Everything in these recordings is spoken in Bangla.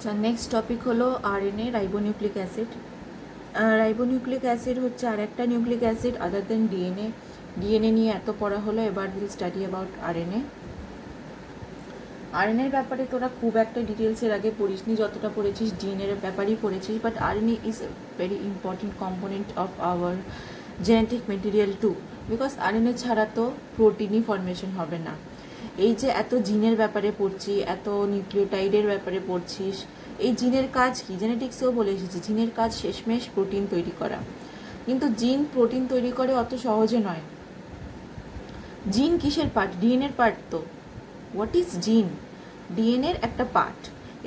আচ্ছা, নেক্সট টপিক হলো RNA, ribonucleic acid. Ribonucleic acid হচ্ছে আর একটা নিউক্লিক অ্যাসিড আদার দেন ডিএনএ। ডিএনএ নিয়ে এত পড়া হলো, এবার উইল স্টাডি অ্যাবাউট আরএনএ। আরএনএর ব্যাপারে তোরা খুব একটা ডিটেলসের আগে পড়িসনি, যতটা পড়েছিস ডিএনএর ব্যাপারেই পড়েছিস, but RNA is a very important component of our genetic material too, because RNA ছাড়া তো প্রোটিনই ফর্মেশন হবে না। এই যে এত জিনের ব্যাপারে পড়ছি, এত নিউক্লিওটাইডের ব্যাপারে পড়ছিস, এই জিনের কাজ কি? জেনেটিক্সেও বলে এসেছি, জিনের কাজ শেষমেশ প্রোটিন তৈরি করা। কিন্তু জিন প্রোটিন তৈরি করে অত সহজে নয়। জিন কিসের পার্ট? ডিএনএর পার্ট তো। হোয়াট ইজ জিন? ডিএনএর একটা পার্ট।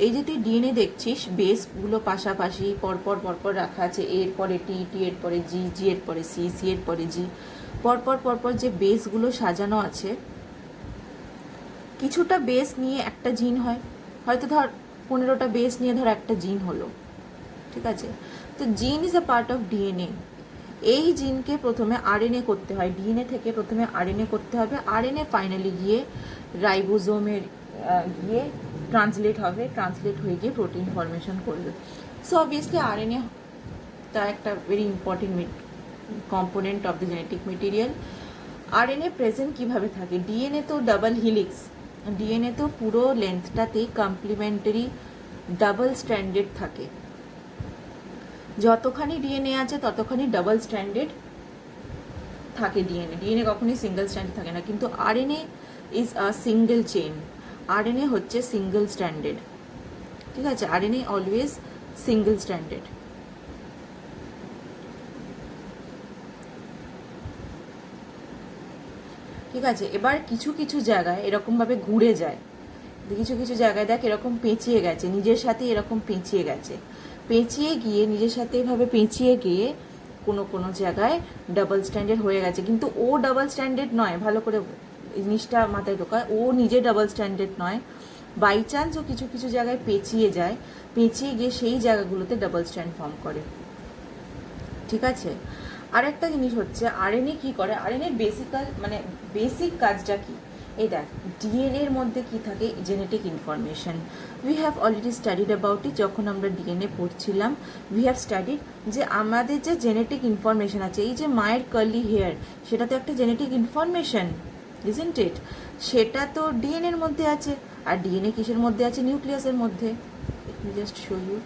এই যে তুই ডিএনএ দেখছিস, বেসগুলো পাশাপাশি পরপর পরপর রাখা আছে, এর পরে টি, টি এর পরে জি, জি এর পরে সি, সি এর পরে জি, পরপর পরপর যে বেসগুলো সাজানো আছে, কিছুটা বেস নিয়ে একটা জিন হয়। হয়তো ধর 15টা বেস নিয়ে ধর একটা জিন হলো, ঠিক আছে? তো জিন is a part of DNA. এই জিনকে প্রথমে আরএনএ করতে হয়, ডিএনএ থেকে প্রথমে আরএনএ করতে হবে, আরএনএ ফাইনালি গিয়ে রাইবোজোমের গিয়ে ট্রান্সলেট হবে, ট্রান্সলেট হয়ে গিয়ে প্রোটিন ফর্মেশন করবে। সো অবভিয়াসলি আরএনএ তা একটা very important component of the genetic material. RNA present কিভাবে থাকে? ডিএনএ তো ডাবল হিলিক্স, ডিএনএ তো পুরো লেন্থটাতেই কমপ্লিমেন্টারি ডাবল স্ট্র্যান্ডেড থাকে। যতখানি ডিএনএ আছে ততখানি ডাবল স্ট্র্যান্ডেড থাকে ডিএনএ। ডিএনএ কখনোই সিঙ্গেল স্ট্র্যান্ডেড থাকে না, কিন্তু RNA is a single chain. RNA হচ্ছে সিঙ্গেল স্ট্র্যান্ডেড, ঠিক আছে? RNA always single stranded. ঠিক আছে, এবার কিছু কিছু জায়গায় এরকমভাবে ঘুরে যায়, কিছু কিছু জায়গায় দেখ এরকম পেঁচিয়ে গেছে, নিজের সাথে এরকম পেঁচিয়ে গেছে, পেঁচিয়ে গিয়ে নিজের সাথে এভাবে পেঁচিয়ে গিয়ে কোনো কোনো জায়গায় ডাবল স্ট্যান্ডার্ড হয়ে গেছে। কিন্তু ও ডাবল স্ট্যান্ডার্ড নয়, ভালো করে জিনিসটা মাথায় ঢোকায়, ও নিজে ডাবল স্ট্যান্ডার্ড নয়। বাই চান্স ও কিছু কিছু জায়গায় পেঁচিয়ে যায়, পেঁচিয়ে গিয়ে সেই জায়গাগুলোতে ডাবল স্ট্যান্ড ফর্ম করে, ঠিক আছে? আর একটা জিনিস হচ্ছে আরএনএ কি করে, আরএনএ বেসিক কাজটা কি? এই দেখ, ডিএনএ এর মধ্যে কি থাকে? Genetic information. We have already studied about it. যখন আমরা ডিএনএ পড়ছিলাম, উই হ্যাভ স্টাডিড যে আমাদের যে জেনেটিক ইনফরমেশন আছে, এই যে মায়ের কার্লি হেয়ার, সেটা তো একটা জেনেটিক ইনফরমেশন, ইজন্ট ইট? সেটা তো ডিএনএ এর মধ্যে আছে। আর ডিএনএ কিসের মধ্যে আছে? নিউক্লিয়াসের মধ্যে। Let me just show you.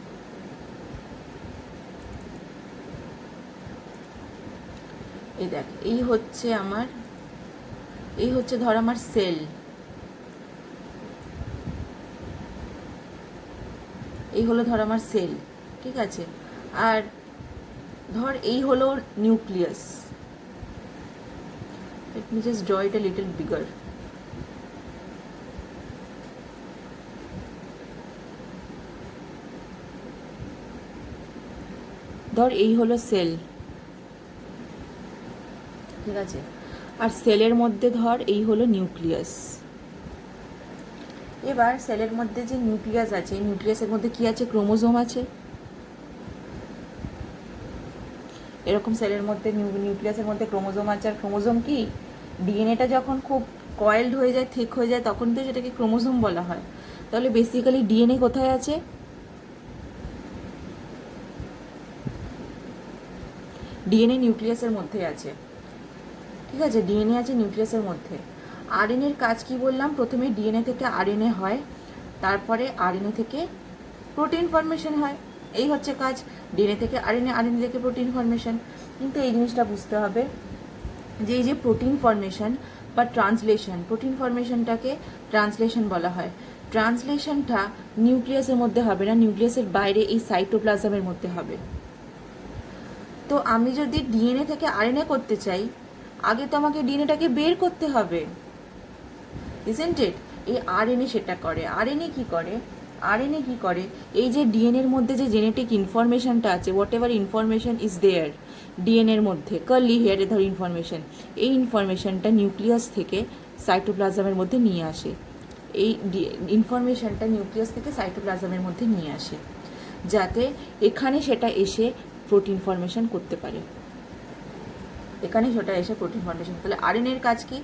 এই দেখ, এই হচ্ছে ধর আমার সেল, এই হলো ধর আমার সেল, ঠিক আছে? আর ধর এই হলো nucleus. Late me just draw it a little bigger. ধর এই হলো সেল, ঠিক আছে? আর সেলের মধ্যে ধর এই হলো নিউক্লিয়াস। এবার সেলের মধ্যে যে নিউক্লিয়াস আছে, নিউক্লিয়াসের মধ্যে কি আছে? ক্রোমোজোম আছে। এরকম সেলের মধ্যে নিউক্লিয়াসের মধ্যে ক্রোমোজোম আছে। আর ক্রোমোজোম কি? ডিএনএটা যখন খুব কয়েলড হয়ে যায়, থিক হয়ে যায়, তখন তো সেটাকে ক্রোমোজোম বলা হয়। তাহলে বেসিক্যালি ডিএনএ কোথায় আছে? ডিএনএ নিউক্লিয়াসের মধ্যে আছে, ঠিক আছে? ডিএনএ আছে নিউক্লিয়াসের মধ্যে। আরএনএর কাজ কি বললাম? প্রথমে ডিএনএ থেকে আরএনএ হয়, তারপরে আরএনএ থেকে প্রোটিন ফর্মেশন হয়। এই হচ্ছে কাজ, ডিএনএ থেকে আরএনএ, আরএনএ থেকে প্রোটিন ফর্মেশন। কিন্তু এই জিনিসটা বুঝতে হবে যে এই যে প্রোটিন ফর্মেশন বা ট্রান্সলেশন, প্রোটিন ফর্মেশনটাকে ট্রান্সলেশন বলা হয়। ট্রান্সলেশনটা নিউক্লিয়াসের মধ্যে হবে না, নিউক্লিয়াসের বাইরে এই সাইটোপ্লাজমের মধ্যে হবে। তো আমি যদি ডিএনএ থেকে আরএনএ করতে চাই, আগে তো আমাকে ডিএনএটাকে বের করতে হবে, ইজন্ট ইট? এই আরএনএ সেটা করে। আরএনএ কি করে? আরএনএ কি করে? এই যে ডিএনএর মধ্যে যে জেনেটিক ইনফরমেশনটা আছে, what ever information is there ডিএনএর মধ্যে, কার্লি হেয়ারে ধর ইনফরমেশন, এই ইনফরমেশনটা নিউক্লিয়াস থেকে সাইটোপ্লাজমের মধ্যে নিয়ে আসে। এই ইনফরমেশনটা নিউক্লিয়াস থেকে সাইটোপ্লাজমের মধ্যে নিয়ে আসে, যাতে এখানে সেটা এসে প্রোটিন ফর্মেশন করতে পারে। এখানে সেটা এসে প্রোটিন ফর্মেশন। তাহলে আরএনএর কাজ কি?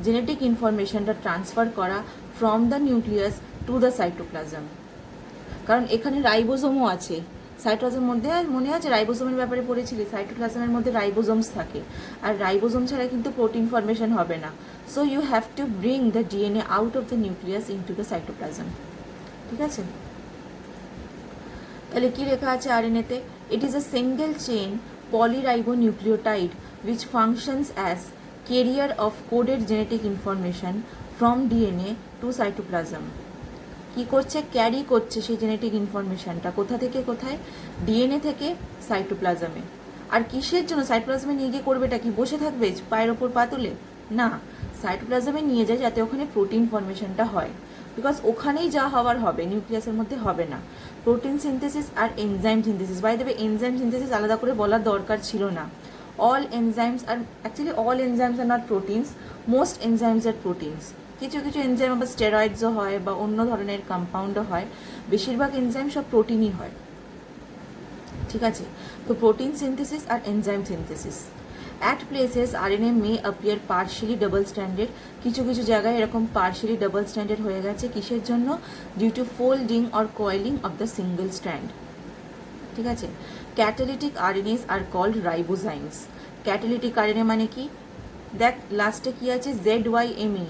জেনেটিক ইনফরমেশনটা ট্রান্সফার করা from the nucleus to the cytoplasm. কারণ এখানে রাইবোজোমও আছে। সাইটোপ্লাজমের মধ্যে মনে আছে রাইবোজোমের ব্যাপারে পড়েছিলি, সাইটোপ্লাজমের মধ্যে রাইবোজোমস থাকে, আর রাইবোজোম ছাড়া কিন্তু প্রোটিন ফর্মেশন হবে না। So you have to bring the DNA out of the nucleus into the cytoplasm. ঠিক আছে, তাহলে কি লেখা আছে আরএনএতে? It is a single chain polyribonucleotide which functions as carrier of coded genetic information from DNA to cytoplasm. কি করছে? ক্যারি করছে সেই জেনেটিক ইনফরমেশনটা কোথা থেকে কোথায়? ডিএনএ থেকে সাইটোপ্লাজমে। আর কিসের জন্য সাইটোপ্লাজমে নিয়ে গিয়ে করবেটা কি? বসে থাকবে পায়ের ওপর পা তুলে? না, সাইটোপ্লাজমে নিয়ে যায় যাতে ওখানে প্রোটিন ফর্মেশনটা হয়, বিকজ ওখানেই যা হওয়ার হবে, নিউক্লিয়াসের মধ্যে হবে না। প্রোটিন সিনথেসিস আর enzyme synthesis, by the way enzyme synthesis আলাদা করে বলার দরকার ছিল না। All enzymes are actually all enzymes are not proteins, most enzymes are proteins. কিছু কিছু এনজাইম আবার স্টেরয়েডসও হয় বা অন্য ধরনের কম্পাউন্ডও হয়, বেশিরভাগ এনজাইম সব প্রোটিনই হয়। ঠিক আছে, তো প্রোটিন সিনথেসিস আর enzyme synthesis. At places RNA may appear partially double stranded, কিছু কিছু জায়গায় এরকম পার্শিয়ালি ডাবল স্ট্যান্ডার্ড হয়ে গেছে। কিসের জন্য? Due to folding or coiling of the single strand. ঠিক আছে, catalytic RNAs are called ribozymes. Catalytic RNA মানে কি? দেখ লাস্টে কি আছে? ZYME,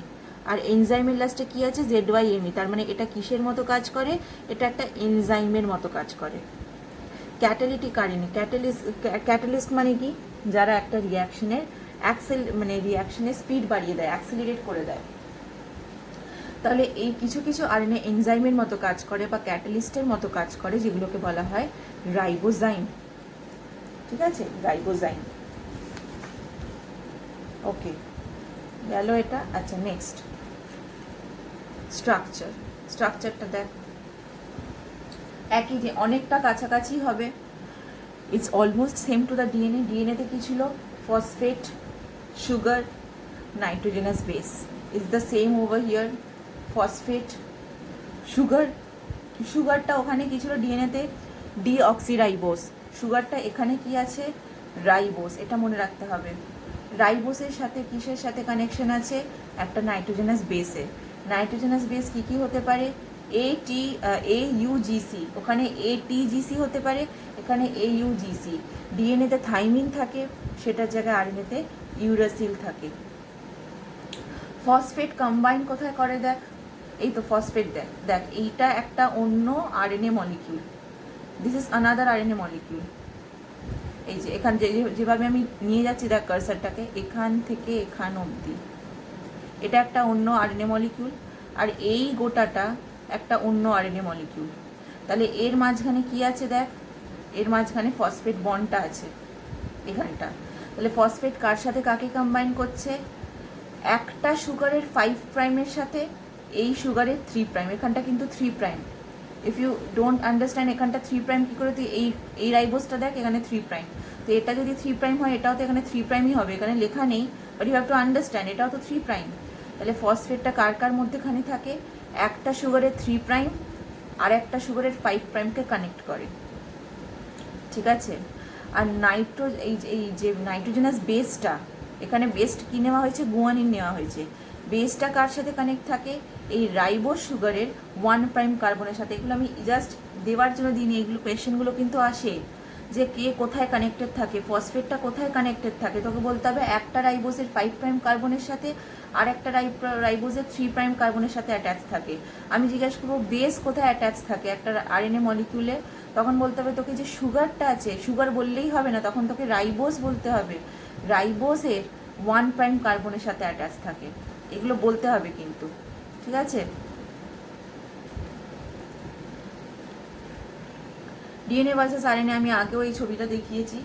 আর এনজাইমের লাস্টে কি আছে? ZYME। তার মানে এটা কিসের মতো কাজ করে? এটা একটা এনজাইমের মতো কাজ করে। ক্যাটালিটিক আরএনএ, ক্যাটালিস্ট মানে কি? যারা একটা রিয়াকশনের রিয়াকশনের স্পিড বাড়িয়ে দেয়, অ্যাক্সিলারেট করে দেয়। তাহলে এই কিছু কিছু আরএনএ এনজাইমের মতো কাজ করে বা ক্যাটালিস্টের মতো কাজ করে, যেগুলোকে বলা হয় রাইবোজাইম। ঠিক আছে, রাইবোজাইম। ওকে, গেল এটা। আচ্ছা, নেক্সট স্ট্রাকচারটা দেখ, একই যে অনেকটা কাছাকাছি হবে। It's almost same to the DNA. ডিএনএতে কি ছিল? Phosphate, sugar, nitrogenous base. It's the same over here, phosphate, sugar. সুগারটা ওখানে কি ছিল ডিএনএতে? ডিঅক্সিরাইবোস। সুগারটা এখানে কি আছে? রাইবোস। এটা মনে রাখতে হবে। রাইবোসের সাথে কিসের সাথে কানেকশন আছে? একটা নাইট্রোজেনাস বেসে। নাইট্রোজেনাস বেস কি কি হতে পারে? AUGC, ওখানে ATGC হতে পারে, এখানে AUGC। ডিএনএতে থাইমিন থাকে, সেটার জায়গায় আরএনএতে ইউরাসিল থাকে। ফসফেট কম্বাইন কোথায় করে? দেখ, এই তো ফসফেট। দেখ দেখ এইটা একটা অন্য RNA molecule, this is another RNA molecule. এই যে এখান যেভাবে আমি নিয়ে যাচ্ছি দেখ কার্সারটাকে, এখান থেকে এখান অবধি, এটা একটা অন্য আরএনএ মলিকিউল, আর এই গোটাটা একটা অন্য আরএনএ মলিকিউল। তাহলে এর মাঝখানে কি আছে? দেখ, এর মাঝখানে ফসফেট বন্ডটা আছে এখানটা। তাহলে ফসফেট কার সাথে কাকে কম্বাইন করছে? একটা সুগারের 5 প্রাইমের সাথে এই সুগারের 3 প্রাইম। এখানটা কিন্তু 3 prime. If you don't understand এখানটা 3 প্রাইম কী করে, তুই এই রাইবোসটা দেখ, এখানে 3 প্রাইম। তো এটা যদি 3 প্রাইম হয়, এটাও তো এখানে 3 প্রাইমই হবে, এখানে লেখা নেই, but you have to understand এটাও তো 3 প্রাইম। তাহলে ফসফেটটা কার কার মধ্যেখানে থাকে? একটা সুগারের 3 প্রাইম আর একটা সুগারের 5 প্রাইমকে কানেক্ট করে। ঠিক আছে, আর এই যে নাইট্রোজেনাস বেসটা, এখানে বেস্ট কি নেওয়া হয়েছে? গুয়ানিন নেওয়া হয়েছে। বেসটা কার সাথে কানেক্ট থাকে? এই রাইবোস সুগারের 1 প্রাইম কার্বনের সাথে। এগুলো আমি জাস্ট দেওয়ার জন্য দিইনি, এগুলো কোয়েশ্চেনগুলো কিন্তু আসে যে কে কোথায় কানেক্টেড থাকে, ফসফেটটা কোথায় কানেক্টেড থাকে। তোকে বলতে হবে একটা রাইবোসের 5 প্রাইম কার্বনের সাথে আর একটা রাইবোসের 3 প্রাইম কার্বনের সাথে অ্যাটাচ থাকে। আমি জিজ্ঞাসা করবো বেস কোথায় অ্যাটাচ থাকে একটা আরএনএ মলিকিউলে, তখন বলতে হবে তোকে যে সুগারটা আছে, সুগার বললেই হবে না, তখন তোকে রাইবোস বলতে হবে। রাইবোসের 1 প্রাইম কার্বনের সাথে অ্যাটাচ থাকে, এগুলো বলতে হবে কিন্তু। ঠিক আছে, ডিএনএ ভার্সেস আরএনএ আমি আগেও এই ছবিটা দেখিয়েছি।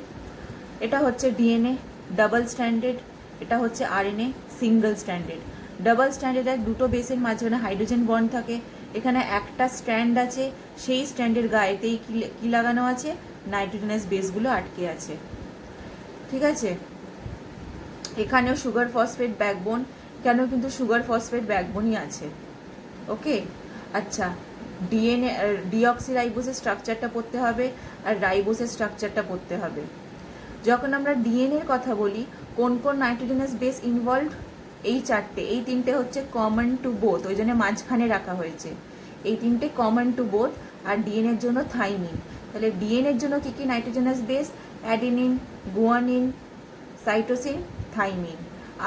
এটা হচ্ছে ডিএনএ ডাবল স্ট্যান্ডার্ড, এটা হচ্ছে আরএনএ সিঙ্গেল স্ট্যান্ডার্ড। ডাবল স্ট্যান্ডার্ডে দুটো বেসের মাঝখানে হাইড্রোজেন বন্ড থাকে, এখানে একটা স্ট্র্যান্ড আছে, সেই স্ট্র্যান্ডের গায়েতেই কি লাগানো আছে? নাইট্রোজেনাস বেসগুলো আটকে আছে। ঠিক আছে, এখানেও সুগার ফসফেট ব্যাকবোন, এখানেও কিন্তু সুগার ফসফেট ব্যাকবোনই আছে। ওকে, আচ্ছা, ডিএনএ ডিঅক্সিরাইবোসের স্ট্রাকচারটা পড়তে হবে আর রাইবোসের স্ট্রাকচারটা পড়তে হবে। যখন আমরা ডিএনএর কথা বলি, কোন কোন নাইট্রোজেনাস বেস ইনভলভড? এই চারটে, এই তিনটে হচ্ছে কমন টু বোথ, ওই জন্য মাঝখানে রাখা হয়েছে। এই তিনটে কমন টু বোথ, আর ডিএনএর জন্য থাইমিন। তাহলে ডিএনএর জন্য কী কী nitrogenous base? Adenine, guanine, cytosine, thymine.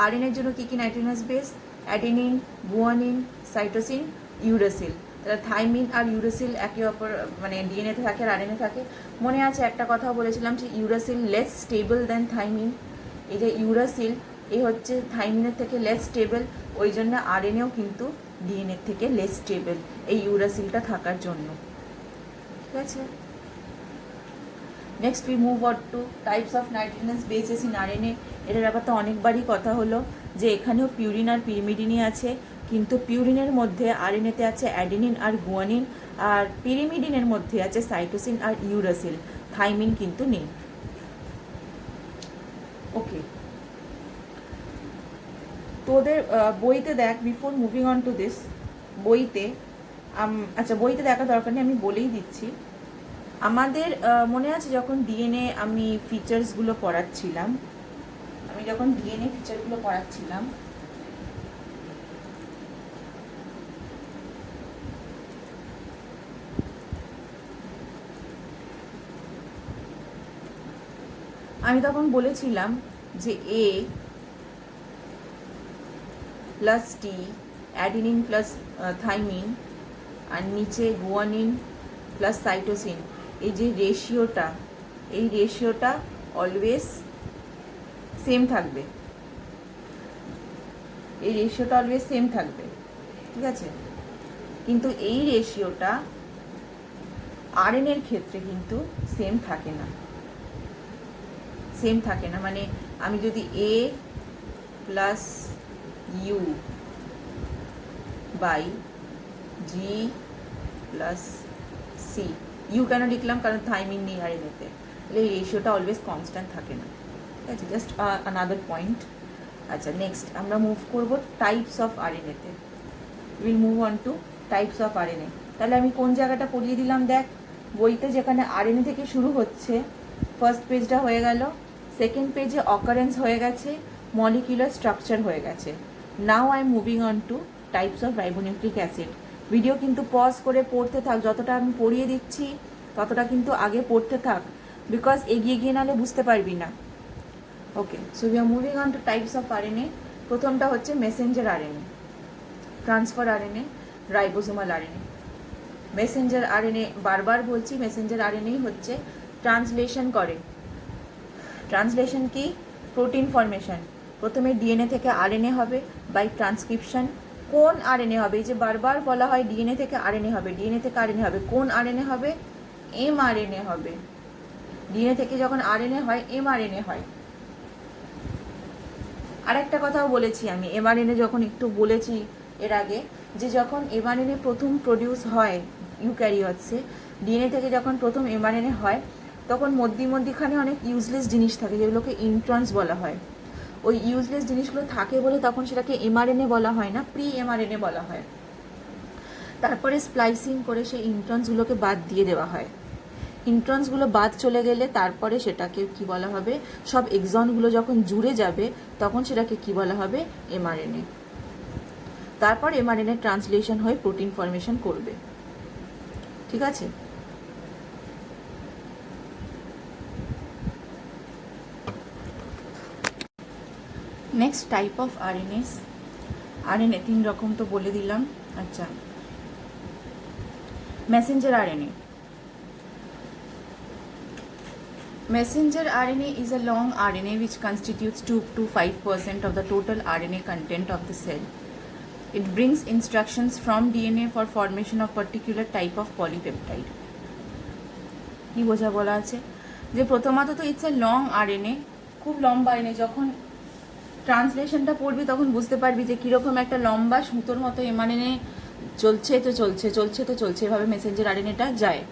আরএনএর জন্য কী কী nitrogenous base? Adenine, guanine, cytosine, uracil. তাহলে থাইমিন আর ইউরাসিল একে অপর মানে ডিএনএতে থাকে আর আরএনএ থাকে। মনে আছে একটা কথা বলেছিলাম যে uracil less stable than thymine. এই যে ইউরাসিল এ হচ্ছে থাইমিনের থেকে লেস স্টেবল, ওই জন্য আরএনএও কিন্তু ডিএনএর থেকে লেস স্টেবল এই ইউরাসিলটা থাকার জন্য। ঠিক আছে, next we move on to types of nitrogenous bases in RNA. এটার ব্যাপারে তো অনেকবারই কথা হলো যে এখানেও পিউরিন আর পিরিমিডিনই আছে, কিন্তু পিউরিনের মধ্যে আরএনএতে আছে অ্যাডেনিন আর গুয়ানিন, আর পিরিমিডিনের মধ্যে আছে সাইটোসিন আর ইউরাসিল, থাইমিন কিন্তু নেই। ওকে, তোদের বইতে দেখ, before moving on to this, বইতে আচ্ছা বইতে দেখা দরকার নেই, আমি বলেই দিচ্ছি। আমাদের মনে আছে যখন ডিএনএ আমি ফিচার্সগুলো পড়াচ্ছিলাম, আমি তখন বলেছিলাম যে এ প্লাস টি, অ্যাডিনিন প্লাস থাইমিন, আর নিচে গুয়ানিন প্লাস সাইটোসিন, এই যে রেশিওটা, এই রেশিওটা অলওয়েজ সেম থাকবে, এই রেশিওটা অলওয়েজ সেম থাকবে। ঠিক আছে, কিন্তু এই রেশিওটা আরএনএর ক্ষেত্রে কিন্তু সেম থাকে না, মানে আমি যদি A plus U by G plus C, U কেন লিখলাম? কারণ থাইমিন নেই আরএনএতে, তাহলে এই রেশিওটা অলওয়েজ কনস্ট্যান্ট থাকে না। ঠিক আছে, জাস্ট আনাদার পয়েন্ট। আচ্ছা, নেক্সট আমরা মুভ করব টাইপস অফ আরএনএতে। Will move on to types of RNA. তাহলে আমি কোন জায়গাটা পড়িয়ে দিলাম দেখ, বইতে যেখানে আরএনএ থেকে শুরু হচ্ছে, ফার্স্ট পেজটা হয়ে গেল, সেকেন্ড পেজে অকারেন্স হয়ে গেছে, মলিকিউলার স্ট্রাকচার হয়ে গেছে। Now I am moving on to types of ribonucleic acid. Video কিন্তু পজ করে পড়তে থাক, যতটা আমি পড়িয়ে দিচ্ছি ততটা কিন্তু আগে পড়তে থাক, বিকজ এগিয়ে গিয়ে নাহলে বুঝতে পারবি না। Okay, so we are moving on to types of RNA. প্রথমটা হচ্ছে messenger RNA, transfer RNA, ribosomal RNA. Messenger RNA, বারবার বলছি, মেসেঞ্জার আরএনএই হচ্ছে ট্রান্সলেশন করে। ট্রান্সলেশন কি? Protein formation. প্রথমে ডিএনএ থেকে আরএনএ হবে বাই ট্রান্সক্রিপশন। কোন আরএনএ হবে? এই যে বারবার বলা হয় ডিএনএ থেকে আরএনএ হবে, ডিএনএ থেকে আরএনএ হবে, কোন আরএনএ হবে? এমআরএনএ হবে। ডিএনএ থেকে যখন আরএনএ হয়, এমআরএনএ হয়। আরেকটা কথাও বলেছি আমি, এমআরএনএ যখন একটু বলেছি এর আগে, যে যখন এমআরএনএ প্রথম প্রডিউস হয় ইউক্যারিওটসে, ডিএনএ থেকে যখন প্রথম এমআরএনএ হয়, তখন মধ্যিখানে অনেক ইউজলেস জিনিস থাকে যেগুলোকে ইন্ট্রন্স বলা হয়। ওই ইউজলেস জিনিসগুলো থাকে বলে তখন সেটাকে এমআরএনএ বলা হয় না, প্রি এমআরএনএ বলা হয়। তারপরে স্প্লাইসিং করে সেই ইন্ট্রন্সগুলোকে বাদ দিয়ে দেওয়া হয়। ইন্ট্রন্সগুলো বাদ চলে গেলে তারপরে সেটাকে কি বলা হবে? সব এক্সনগুলো যখন জুড়ে যাবে তখন সেটাকে কি বলা হবে? এমআরএনএ। তারপর এমআরএনএ ট্রান্সলেশন হয়ে প্রোটিন ফরমেশন করবে। ঠিক আছে, next type of RNase. RNA 3 রকম তো বলে দিলাম। আচ্ছা, Messenger RNA. Messenger RNA is a long RNA which constitutes 2 to 5% of the total RNA content of the cell. It brings instructions from DNA for formation of particular type of polypeptide. কি বোঝা বলা আছে? যে প্রথমত তো ইটস এ লং আরএনএ, খুব লম্বা আরএনএ। যখন ট্রান্সলেশনটা পড়বি তখন বুঝতে পারবি যে কীরকম একটা লম্বা সুতোর মতো এমআরএনএ চলছে তো চলছে, এভাবে মেসেঞ্জার আরএনএটা যায়।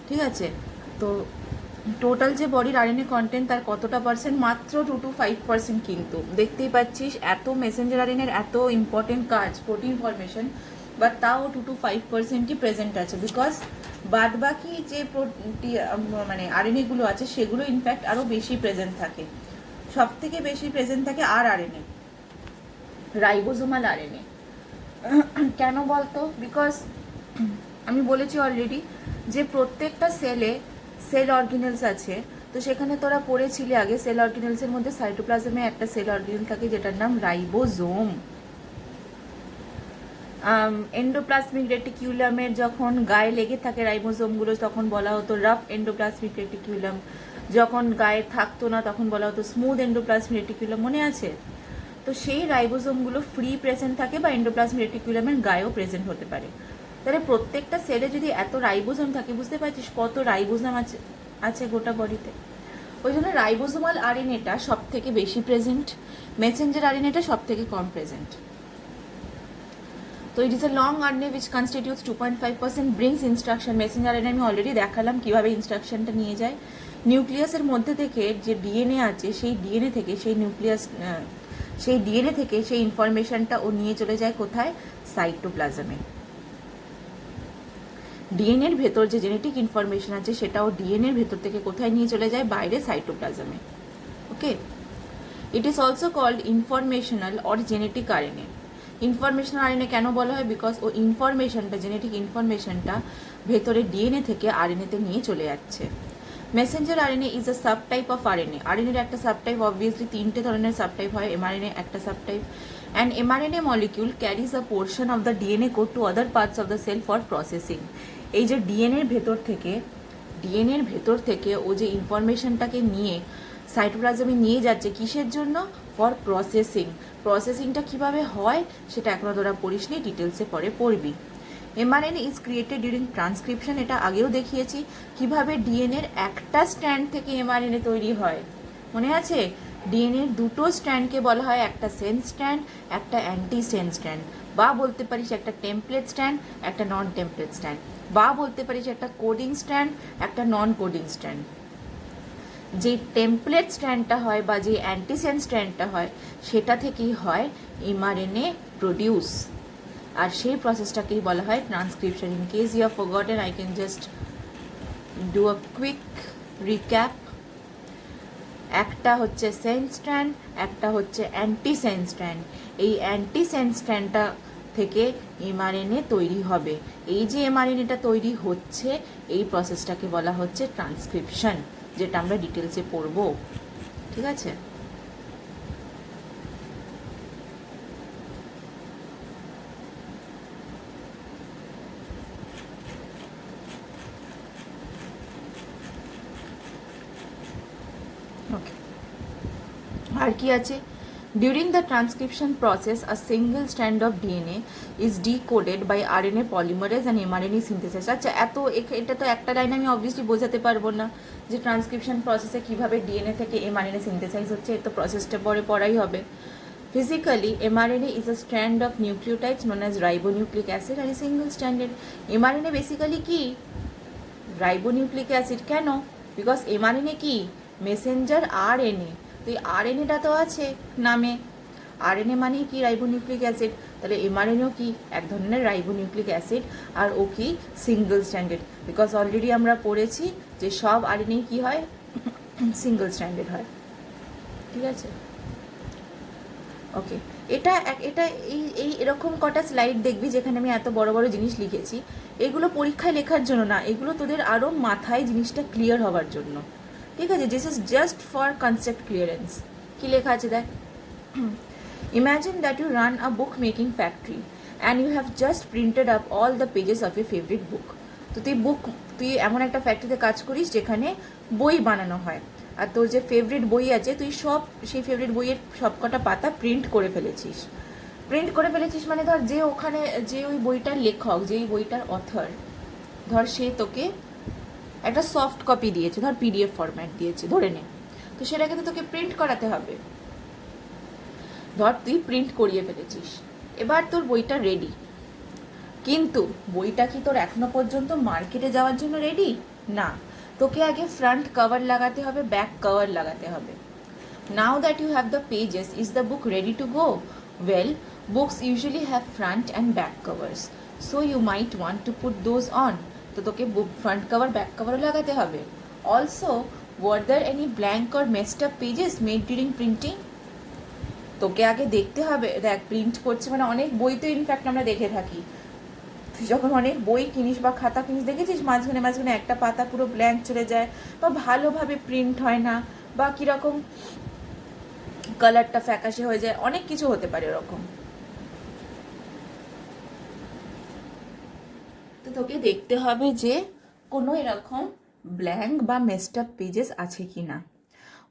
ঠিক আছে, তো টোটাল যে বডির আরএনএ কন্টেন্ট তার কতটা পার্সেন্ট? মাত্র 2 to 5%। কিন্তু দেখতেই পাচ্ছিস এত মেসেঞ্জার আরএনএর এত ইম্পর্টেন্ট কাজ প্রোটিন ফরমেশন, বাট তাও 2 to 5%ই প্রেজেন্ট আছে, বিকজ বাদ বাকি যে মানে আরএনএগুলো আছে সেগুলো ইনফ্যাক্ট আরও বেশি প্রেজেন্ট থাকে। সব থেকে বেশি প্রেজেন্ট থাকে আরএনএ, রাইবোজোমাল আরএনএ। কেন বলতো? বিকজ আমি বলেছি অলরেডি যে প্রত্যেকটা সেলে সেল অর্গানেলস আছে। তো সেখানে তোরা পড়েছিলি আগে সেল অর্গানেলসের মধ্যে সাইটোপ্লাজমে একটা সেল অর্গানেল থাকে যেটার নাম রাইবোজোম। এন্ডোপ্লাজমিক রেটিকিউলামের যখন গায়ে লেগে থাকে রাইবোজোমগুলো তখন বলা হতো রাফ এন্ডোপ্লাজমিক রেটিকিউলাম, যখন গায়ে থাকতো না তখন বলা হতো স্মুথ এন্ডোপ্লাজমিক রেটিকিউলাম, মনে আছে? তো সেই রাইবোজোমগুলো ফ্রি প্রেজেন্ট থাকে বা এন্ডোপ্লাজমিক রেটিকুলামের গায়েও প্রেজেন্ট হতে পারে। তাহলে প্রত্যেকটা সেলে যদি এত রাইবোজোম থাকে, বুঝতে পারছিস কত রাইবোজোম আছে আছে গোটা বডিতে। ওই জন্য রাইবোজোমাল আরএনএটা সব থেকে বেশি প্রেজেন্ট, মেসেঞ্জার আরএনএটা সব থেকে কম প্রেজেন্ট। তো it is a long RNA which constitutes 2.5% brings instruction. Messenger RNA আমি অলরেডি দেখালাম কিভাবে ইনস্ট্রাকশনটা নিয়ে যায়। নিউক্লিয়াসের মধ্যে থেকে যে ডিএনএ আছে সেই ডিএনএ থেকে সেই ইনফরমেশনটা ও নিয়ে চলে যায় কোথায়? সাইটোপ্লাজমে। ডিএনএর ভেতর যে জেনেটিক ইনফরমেশন আছে সেটাও ডিএনএর ভেতর থেকে কোথায় নিয়ে চলে যায়? বাইরে, সাইটোপ্লাজমে। Okay, it is also called informational or genetic RNA. Informational RNA কেন বলা হয়? বিকজ ও ইনফরমেশনটা, জেনেটিক ইনফরমেশনটা ভেতরে ডিএনএ থেকে আরএনএতে নিয়ে চলে যাচ্ছে। Messenger RNA is a subtype of RNA. আরএনএর একটা সাবটাইপ, অবভিয়াসলি তিনটে ধরনের সাবটাইপ হয়, এমআরএনএ একটা subtype. And mRNA molecule carries a portion of the DNA code to other parts of the cell for processing. এই যে ডিএনএর ভেতর থেকে ও যে ইনফরমেশনটাকে নিয়ে সাইটোপ্লাজমে নিয়ে যাচ্ছে, কিসের জন্য? For processing. প্রসেসিংটা কিভাবে হয় সেটা এখনো তোরা পড়িসনি, ডিটেলসে পরে পড়বি। MRNA is created during transcription. এটা আগেও দেখিয়েছি কিভাবে ডিএনএর একটা স্ট্র্যান্ড থেকে এমআরএনএ তৈরি হয়, মনে আছে? ডিএনএর দুটো স্ট্র্যান্ডকে বলা হয় একটা সেন্স স্ট্র্যান্ড, একটা অ্যান্টি সেন্স স্ট্র্যান্ড, বা বলতে পারিস একটা টেমপ্লেট স্ট্র্যান্ড, একটা নন টেমপ্লেট স্ট্র্যান্ড, বা বলতে পারিস একটা কোডিং স্ট্র্যান্ড, একটা নন কোডিং স্ট্র্যান্ড। যে টেমপ্লেট স্ট্র্যান্ডটা হয় বা যে অ্যান্টিসেন্স স্ট্র্যান্ডটা হয় সেটা থেকেই হয় এমআরএনএ প্রডিউস, আর সেই প্রসেসটাকেই বলা হয় transcription. In case you have forgotten, I can just do a quick recap. একটা হচ্ছে সেন্স স্ট্র্যান্ড, একটা হচ্ছে অ্যান্টিসেন্স স্ট্র্যান্ড। এই অ্যান্টিসেন্স স্ট্র্যান্ডটা থেকে এমআরএনএ তৈরি হবে। এই যে এমআরএনএটা তৈরি হচ্ছে এই প্রসেসটাকে বলা হচ্ছে ট্রান্সক্রিপশন, যেটা আমরা ডিটেলসে পড়বো, ঠিক আছে? ওকে, আর কি আছে? During the transcription process, a single strand of DNA is decoded by RNA polymerase and mRNA synthesis. আচ্ছা, এটা তো একটা লাইন আমি অবভিয়াসলি বোঝাতে পারবো না যে ট্রান্সক্রিপশন প্রসেসে কিভাবে ডিএনএ থেকে এমআরএনএ সিনথেসাইজ হচ্ছে, এই তো প্রসেসটা পরে পড়াই হবে। Physically, mRNA is a strand of nucleotides known as ribonucleic acid and a single stranded. mRNA basically কি? Ribonucleic acid. কেন? বিকজ এমআরএনএ কি? Messenger RNA. তো এই আরএনএটা তো আছে নামে, আরএনএ মানেই কি? Ribonucleic acid. তাহলে এমআরএনএও কি? এক ধরনের রাইবোনিউক্লিক অ্যাসিড, আর ও কি? Single stranded. বিকজ অলরেডি আমরা পড়েছি যে সব আরএনএ কি হয়? সিঙ্গল স্ট্র্যান্ডেড হয়, ঠিক আছে? ওকে, এটা এই এরকম কটা স্লাইড দেখবি যেখানে আমি এত বড় বড় জিনিস লিখেছি। এগুলো পরীক্ষায় লেখার জন্য না, এগুলো তোদের আরও মাথায় জিনিসটা ক্লিয়ার হওয়ার জন্য, ঠিক আছে? This is just for concept clearance. কি লেখা আছে দেখ। Imagine that you run a book making factory and you have just printed up all the pages of your favourite book. তো তুই এমন একটা ফ্যাক্টরিতে কাজ করিস যেখানে বই বানানো হয়, আর তোর যে ফেভারিট বই আছে তুই সেই ফেভারিট বইয়ের সবকটা পাতা প্রিন্ট করে ফেলেছিস। মানে ধর যে ওই বইটার লেখক, যে ওই বইটার অথর, ধর সে তোকে একটা সফট কপি দিয়েছে, ধর পিডিএফ ফরম্যাট দিয়েছে ধরে নে, তো সেটাকে তো তোকে প্রিন্ট করাতে হবে। ধর তুই প্রিন্ট করিয়ে ফেলেছিস, এবার তোর বইটা রেডি, কিন্তু বইটা কি তোর এখনো পর্যন্ত মার্কেটে যাওয়ার জন্য রেডি না। তোকে আগে ফ্রন্ট কভার লাগাতে হবে, ব্যাক কভার লাগাতে হবে। Now that you have the pages, is the book ready to go? Well, books usually have front and back covers, so you might want to put those on. তো তোকে বুক ফ্রন্ট কভার ব্যাক কভারও লাগাতে হবে। Also, were there any blank or messed up pages made during printing? তোকে আগে দেখতে হবে, দেখ প্রিন্ট করছে মানে অনেক বই তো ইনফ্যাক্ট আমরা দেখে থাকি তুই যখন অনেক বই কিনিস বা খাতা কিনিস, দেখেছিস মাঝখানে মাঝখানে একটা পাতা পুরো ব্ল্যাঙ্ক চলে যায়, বা ভালোভাবে প্রিন্ট হয় না, বা কীরকম কালারটা ফ্যাকাশে হয়ে যায়, অনেক কিছু হতে পারে ওরকম। তো তোকে দেখতে হবে যে কোনো এরকম ব্ল্যাঙ্ক বা মেসড আপ পেজেস আছে কি না।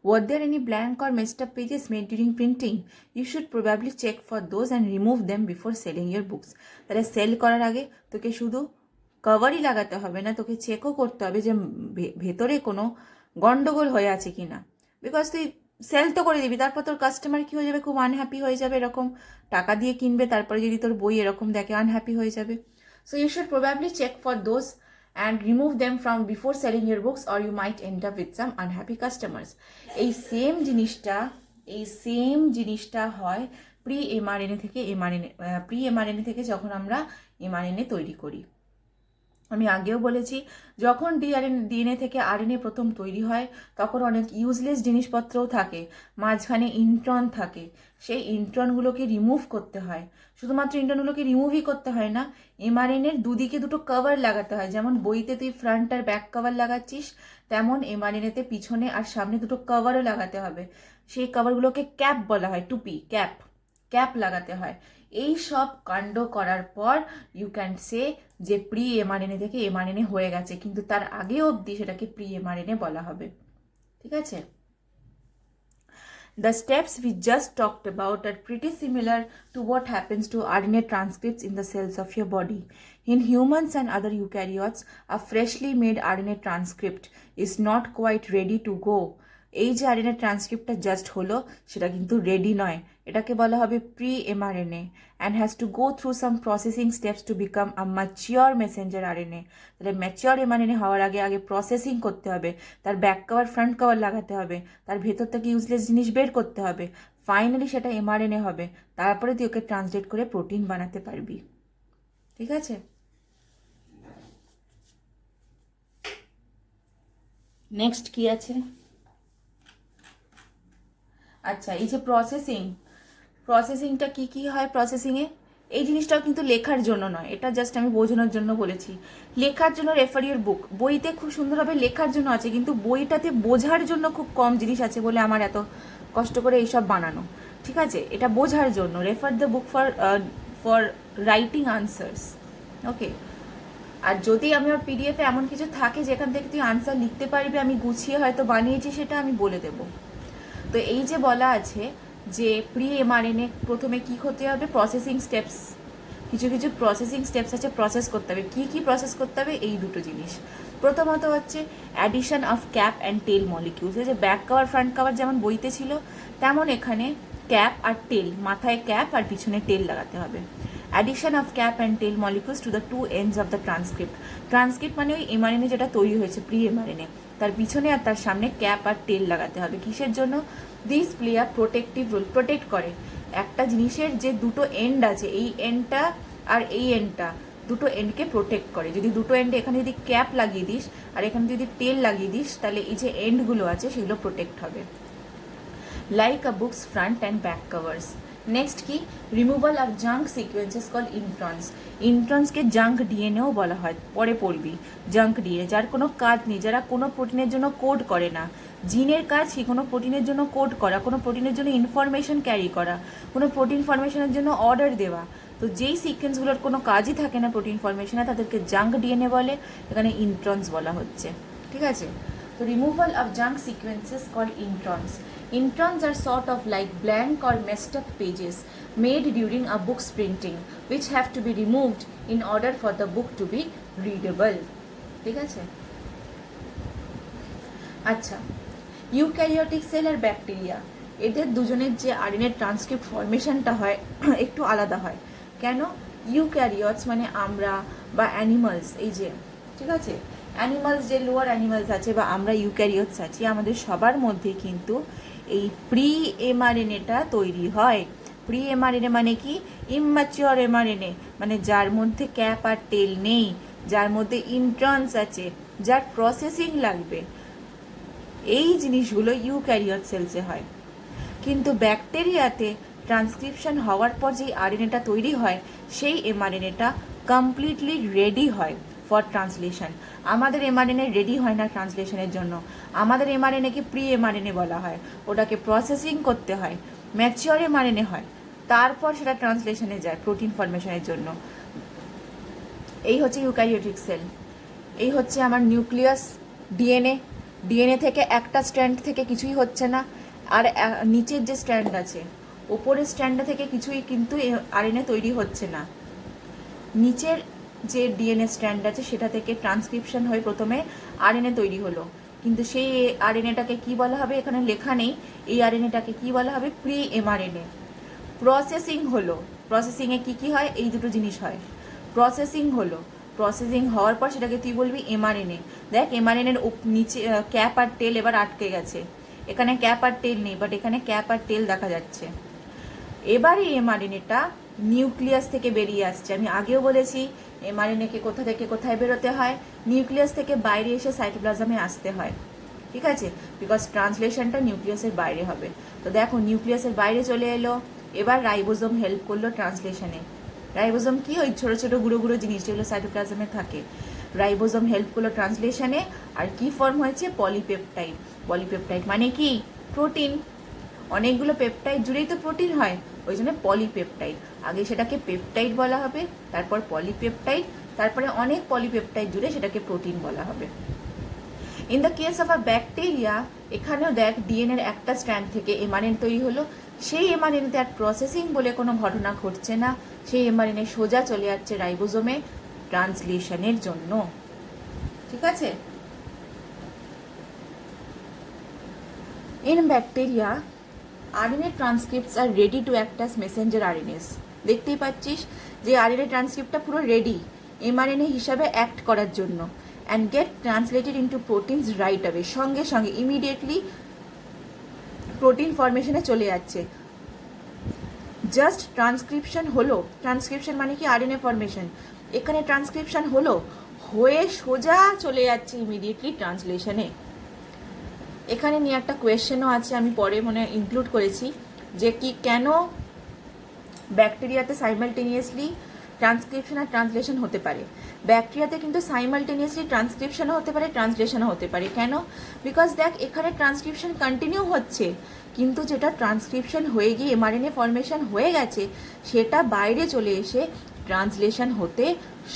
Were there any blank or messed up pages made during printing? You should probably check for those and remove them before selling your books. তাহলে সেল করার আগে তোকে শুধু কভারই লাগাতে হবে না, তোকে চেকও করতে হবে যে ভেতরে কোনো গন্ডগোল হয়ে আছে কি না। বিকজ তুই সেল তো করে দিবি, তারপর তোর কাস্টমার কী হয়ে যাবে, খুব আনহ্যাপি হয়ে যাবে, এরকম টাকা দিয়ে কিনবে, তারপরে যদি তোর বই এরকম দেখে আনহ্যাপি হয়ে যাবে। So you should probably check for those and remove them from before selling your books or you might end up with some unhappy customers. এই সেম জিনিসটা হয় প্রি এমআরএনএ থেকে যখন আমরা এমআরএনএ তৈরি করি। আমি আগেও বলেছি, যখন ডিএনএ থেকে আরএনএ প্রথম তৈরি হয় তখন অনেক ইউজলেস জিনিসপত্রও থাকে, মাঝখানে ইন্ট্রন থাকে, সেই ইন্ট্রনগুলোকে রিমুভ করতে হয়। শুধুমাত্র ইন্ট্রনগুলোকে রিমুভই করতে হয় না, এমআরএনএর দুদিকে দুটো কভার লাগাতে হয়। যেমন বইতে তুই ফ্রন্ট আর ব্যাক কভার লাগাচ্ছিস, তেমন এমআরএনএতে পিছনে আর সামনে দুটো কভারও লাগাতে হবে। সেই কভারগুলোকে ক্যাপ বলা হয়, টুপি, ক্যাপ লাগাতে হয়। এই সব কাণ্ড করার পর ইউ ক্যান সে যে প্রি এমআরএনএ থেকে এমআরএনএ হয়ে গেছে, কিন্তু তার আগে অবধি সেটাকে প্রি এমআরএনএ বলা হবে। ঠিক আছে? The steps we just talked about are pretty similar to what happens to RNA transcripts in the cells of your body. In humans and other eukaryotes, a freshly made RNA transcript is not quite ready to go. এই যে আরএনএ ট্রান্সক্রিপ্টটা জাস্ট হলো, সেটা কিন্তু রেডি নয়, এটাকে বলা হবে pre mRNA and has to go through some processing steps to become a mature Messenger RNA. তাহলে ম্যাচিওর এমআরএনএ হওয়ার আগে প্রসেসিং করতে হবে, তার ব্যাক কভার ফ্রন্ট কভার লাগাতে হবে, তার ভেতর থেকে ইউজলেস জিনিস বের করতে হবে, ফাইনালি সেটা এমআরএনএ হবে, তারপরে তুই ওকে ট্রান্সলেট করে প্রোটিন বানাতে পারবি। ঠিক আছে? নেক্সট কি আছে? আচ্ছা, এই যে প্রসেসিংটা কি হয় প্রসেসিংয়ে, এই জিনিসটাও কিন্তু লেখার জন্য নয়, এটা জাস্ট আমি বোঝানোর জন্য বলেছি। লেখার জন্য রেফার ইউর বুক, বইতে খুব সুন্দরভাবে লেখার জন্য আছে, কিন্তু বইটাতে বোঝার জন্য খুব কম জিনিস আছে বলে আমার এত কষ্ট করে এইসব বানানো। ঠিক আছে? এটা বোঝার জন্য, refer the book for writing answers. Okay? আর যদি আমার পিডিএফে এমন কিছু থাকে যেখান থেকে তুই আনসার লিখতে পারবি, আমি গুছিয়ে হয়তো বানিয়েছি, সেটা আমি বলে দেবো। তো এই যে বলা আছে যে প্রি এমআরএনএ প্রথমে কি করতে হবে, প্রসেসিং স্টেপস, কিছু প্রসেসিং স্টেপস আছে, প্রসেস করতে হবে। কি প্রসেস করতে হবে? এই দুটো জিনিস। প্রথমত হচ্ছে addition of cap and tail molecules. এই যে ব্যাক কভার ফ্রন্ট কভার যেমন বইতে ছিল, তেমন এখানে ক্যাপ আর টেল, মাথায় ক্যাপ আর পিছনে টেল লাগাতে হবে। Addition of cap and tail molecules to the two ends of the transcript মানে ওই এমআরএনএ যেটা তৈরি হয়েছে প্রি এমআরএনএ, তার পিছনে আর তার সামনে ক্যাপ আর টেল লাগাতে হবে। কিসের জন্য? This play a protective role, protect করে। একটা জিনিসের যে দুটো এন্ড আছে, এই এন্ডটা আর এই এন্ডটা, দুটো এন্ডকে প্রোটেক্ট করে। যদি দুটো এন্ডে এখানে যদি ক্যাপ লাগিয়ে দিস আর এখানে যদি টেল লাগিয়ে দিস, তাহলে এই যে এন্ডগুলো আছে সেগুলো প্রোটেক্ট হবে। Like a books front and back covers. Next কি? Removal of junk sequences call introns. ইন্ট্রনসকে জাঙ্ক ডিএনএও বলা হয়, পরে পড়বি। জাঙ্ক ডিএনএ যার কোনো কাজ নেই, যারা কোনো প্রোটিনের জন্য কোড করে না। জিনের কাজ কি? কোনো প্রোটিনের জন্য কোড করা, কোনো প্রোটিনের জন্য ইনফরমেশন ক্যারি করা, কোনো প্রোটিন ফরমেশনের জন্য অর্ডার দেওয়া। তো যেই সিকোয়েন্সগুলোর কোনো কাজই থাকে না প্রোটিন ফরমেশনে, তাদেরকে জাঙ্ক ডিএনএ বলে, এখানে ইন্ট্রনস বলা হচ্ছে। ঠিক আছে? তো removal of junk sequences call introns. Introns are sort of like blank or messed up pages made during a book's printing, which have to be removed in order for the book to be readable. ঠিক আছে? আচ্ছা, ইউক্যারিওটিক সেল আর ব্যাকটেরিয়া, এদের দুজনের যে আরএনএ ট্রান্সক্রিপ্ট ফরমেশনটা হয় একটু আলাদা হয়। কেন? ইউক্যারিওটস মানে আমরা বা অ্যানিমালস, এই যে, ঠিক আছে, অ্যানিমালস যে লোয়ার অ্যানিমালস আছে বা আমরা ইউক্যারিওটস আছি, আমাদের সবার মধ্যে কিন্তু এই প্রি এমআরএনএটা তৈরি হয়। প্রি এমআরএনএ মানে কি? ইম্যাচিওর এমআরএনএ, মানে যার মধ্যে ক্যাপ আর টেল নেই, যার মধ্যে ইন্ট্রনস আছে, যার প্রসেসিং লাগবে, এই জিনিসগুলো ইউক্যারিওট সেলসে হয়। কিন্তু ব্যাকটেরিয়াতে ট্রান্সক্রিপশন হওয়ার পর যেই আরএনএটা তৈরি হয়, সেই এমআরএনএটা কমপ্লিটলি রেডি হয় ফর ট্রান্সলেশন। আমাদের এমআরএনএ রেডি হয় না ট্রান্সলেশনের জন্য, আমাদের এমআরএনএকে প্রি এমআরএনএ বলা হয়, ওটাকে প্রসেসিং করতে হয়, ম্যাচিওর এমআরএনএ হয়, তারপর সেটা ট্রান্সলেশনে যায় প্রোটিন ফরমেশনের জন্য। এই হচ্ছে ইউক্যারিওটিক সেল, এই হচ্ছে আমার নিউক্লিয়াস। ডিএনএ, ডিএনএ থেকে একটা স্ট্র্যান্ড থেকে কিছুই হচ্ছে না, আর নিচের যে স্ট্র্যান্ড আছে ওপরের স্ট্র্যান্ড থেকে কিছুই কিন্তু আরএনএ তৈরি হচ্ছে না। নিচের যে ডিএনএ স্ট্র্যান্ড আছে সেটা থেকে ট্রান্সক্রিপশন হয়ে প্রথমে আরএনএ তৈরি হলো, কিন্তু সেই আরএনএটাকে কি বলা হবে এখানে লেখা নেই। এই আরএনএটাকে কি বলা হবে? Pre mRNA. প্রসেসিং হলো, প্রসেসিংয়ে কি কি হয়? এই দুটো জিনিস হয়। প্রসেসিং হলো, প্রসেসিং হওয়ার পর সেটাকে তুই বলবি এমআরএনএ। দেখ এমআরএনএর নিচে ক্যাপ আর টেল এবার আটকে গেছে, এখানে ক্যাপ আর টেল নেই, বাট এখানে ক্যাপ আর টেল দেখা যাচ্ছে। এবার এই এমআরএনএটা নিউক্লিয়াস থেকে বেরিয়ে আসছে। আমি আগেও বলেছি এমআরএনএকে কোথা থেকে কোথায় বেরোতে হয়, নিউক্লিয়াস থেকে বাইরে এসে সাইটোপ্লাজমে আসতে হয়, ঠিক আছে, বিকজ ট্রান্সলেশনটা নিউক্লিয়াসের বাইরে হবে। তো দেখো নিউক্লিয়াসের বাইরে চলে এলো, এবার রাইবোজোম হেল্প করলো ট্রান্সলেশনে। রাইবোজোম কি? ওই ছোটো ছোটো গুঁড়ো গুঁড়ো জিনিস যেগুলো সাইটোপ্লাজমে থাকে, রাইবোজোম হেল্প করলো ট্রান্সলেশনে। আর কি ফর্ম হয়েছে? পলিপেপটাইড। পলিপেপটাইড মানে কি? প্রোটিন। অনেকগুলো পেপটাইড জুড়েই তো প্রোটিন হয়, ওই জন্য পলিপেপটাইড। আগে সেটাকে পেপটাইড বলা হবে, তারপর পলিপেপটাইড, তারপরে অনেক পলিপেপটাইড জুড়ে সেটাকে প্রোটিন বলা হবে। In the case of a bacteria, এখানেও দেখ ডিএনএর একটা স্ট্র্যান্ড থেকে এমআরএনএ তৈরি হলো, সেই এমআরএনএতে আর প্রসেসিং বলে কোনো ঘটনা ঘটছে না, সেই এমআরএনএ সোজা চলে যাচ্ছে রাইবোজোমে ট্রান্সলেশনের জন্য, ঠিক আছে। In bacteria RNA transcripts are ready to act as messenger RNAs. দেখতেই পাচ্ছিস যে আরএনএ ট্রান্সক্রিপ্টটা পুরো রেডি এমআরএনএ হিসাবে অ্যাক্ট করার জন্য, and get translated into proteins right away. সঙ্গে সঙ্গে ইমিডিয়েটলি প্রোটিন ফরমেশনে চলে যাচ্ছে। জাস্ট ট্রান্সক্রিপশন হলো, ট্রান্সক্রিপশন মানে কি? RNA formation. এখানে ট্রান্সক্রিপশন হলো, হয়ে সোজা চলে যাচ্ছে ইমিডিয়েটলি ট্রান্সলেশনে। এখানে নিয়ে একটা কোয়েশ্চেনও আছে, আমি পরে মনে ইনক্লুড করেছি, যে কি কেন ব্যাকটেরিয়াতে সাইমালটেনিয়াসলি ট্রান্সক্রিপশন আর ট্রান্সলেশন হতে পারে। ব্যাকটেরিয়াতে কিন্তু সাইমালটেনিয়াসলি ট্রান্সক্রিপশনও হতে পারে, ট্রান্সলেশনও হতে পারে। কেন? বিকজ দেখ এখানে ট্রান্সক্রিপশন কন্টিনিউ হচ্ছে, কিন্তু যেটা ট্রান্সক্রিপশন হয়ে গিয়ে এমআরএনএ ফরমেশন হয়ে গেছে সেটা বাইরে চলে এসে ট্রান্সলেশন হতে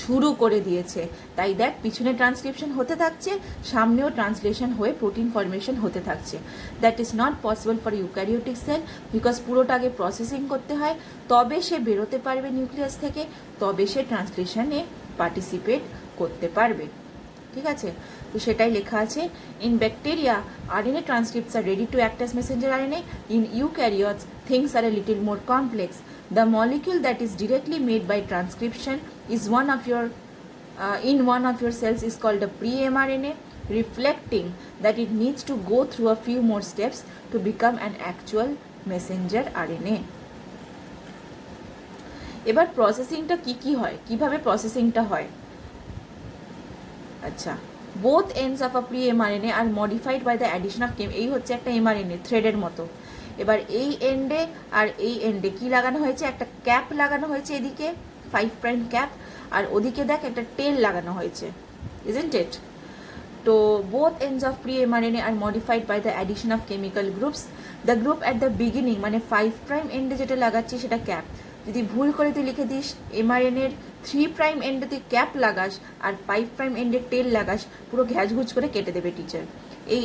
শুরু করে দিয়েছে। তাই দেখ পিছনে ট্রান্সক্রিপশন হতে থাকছে, সামনেও ট্রান্সলেশন হয়ে প্রোটিন ফরমেশন হতে থাকছে। That is not possible for eukaryotic sell, because পুরোটা আগে প্রসেসিং করতে হয়, তবে সে বেরোতে পারবে নিউক্লিয়াস থেকে, তবে সে ট্রান্সলেশনে পার্টিসিপেট করতে পারবে, ঠিক আছে। তো সেটাই লেখা আছে। In bacteria RNA transcripts are ready to act as messenger RNA. In eukaryotes things are a little more complex. The molecule that is directly made by transcription is in one of your cells is called a pre-mRNA, reflecting that it needs to go through a few more steps to become an actual messenger RNA. এবার প্রসেসিংটা কি হয়, কিভাবে প্রসেসিংটা হয়? আচ্ছা, both ends of a pre-mRNA are modified by the addition of এই হচ্ছে একটা এমআরএনএ থ্রেডের মতো। এবার এই এন্ডে আর এই এন্ডে কি লাগানো হয়েছে? একটা ক্যাপ লাগানো হয়েছে, এদিকে 5' ক্যাপ, আর ওদিকে দেখ একটা টেল লাগানো হয়েছে, isn't it? তো both ends of pre-mRNA are modified by the addition of chemical groups. The group at the beginning মানে 5' এন্ডে যেটা লাগাচ্ছি সেটা ক্যাপ। যদি ভুল করে তুই লিখে দিস এমআরএনএর 3' এন্ডে তুই ক্যাপ লাগাস আর 5' এন্ডে টেল লাগাস, পুরো ঘ্যাজঘুজ করে কেটে দেবে টিচার। এই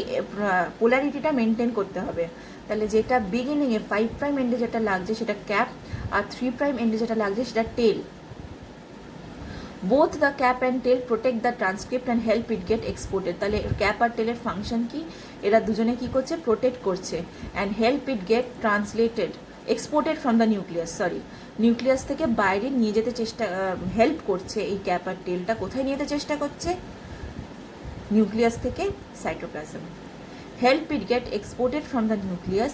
পোলারিটিটা মেনটেন করতে হবে। তাহলে যেটা বিগিনিংয়ে 5' এন্ডে যেটা লাগছে সেটা ক্যাপ, আর 3' এন্ডে যেটা লাগছে সেটা tail. Both the cap and tail protect the transcript and help it get exported. তাহলে ক্যাপ আর টেলের ফাংশন কি? এরা দুজনে কি করছে? প্রোটেক্ট করছে, and help it get translated exported from the nucleus, nucleus থেকে বাইরে নিয়ে যেতে হেল্প করছে। এই ক্যাপ আর টেলটা কোথায় নিয়ে যেতে চেষ্টা করছে? নিউক্লিয়াস থেকে cytoplasm. Help it get exported from the nucleus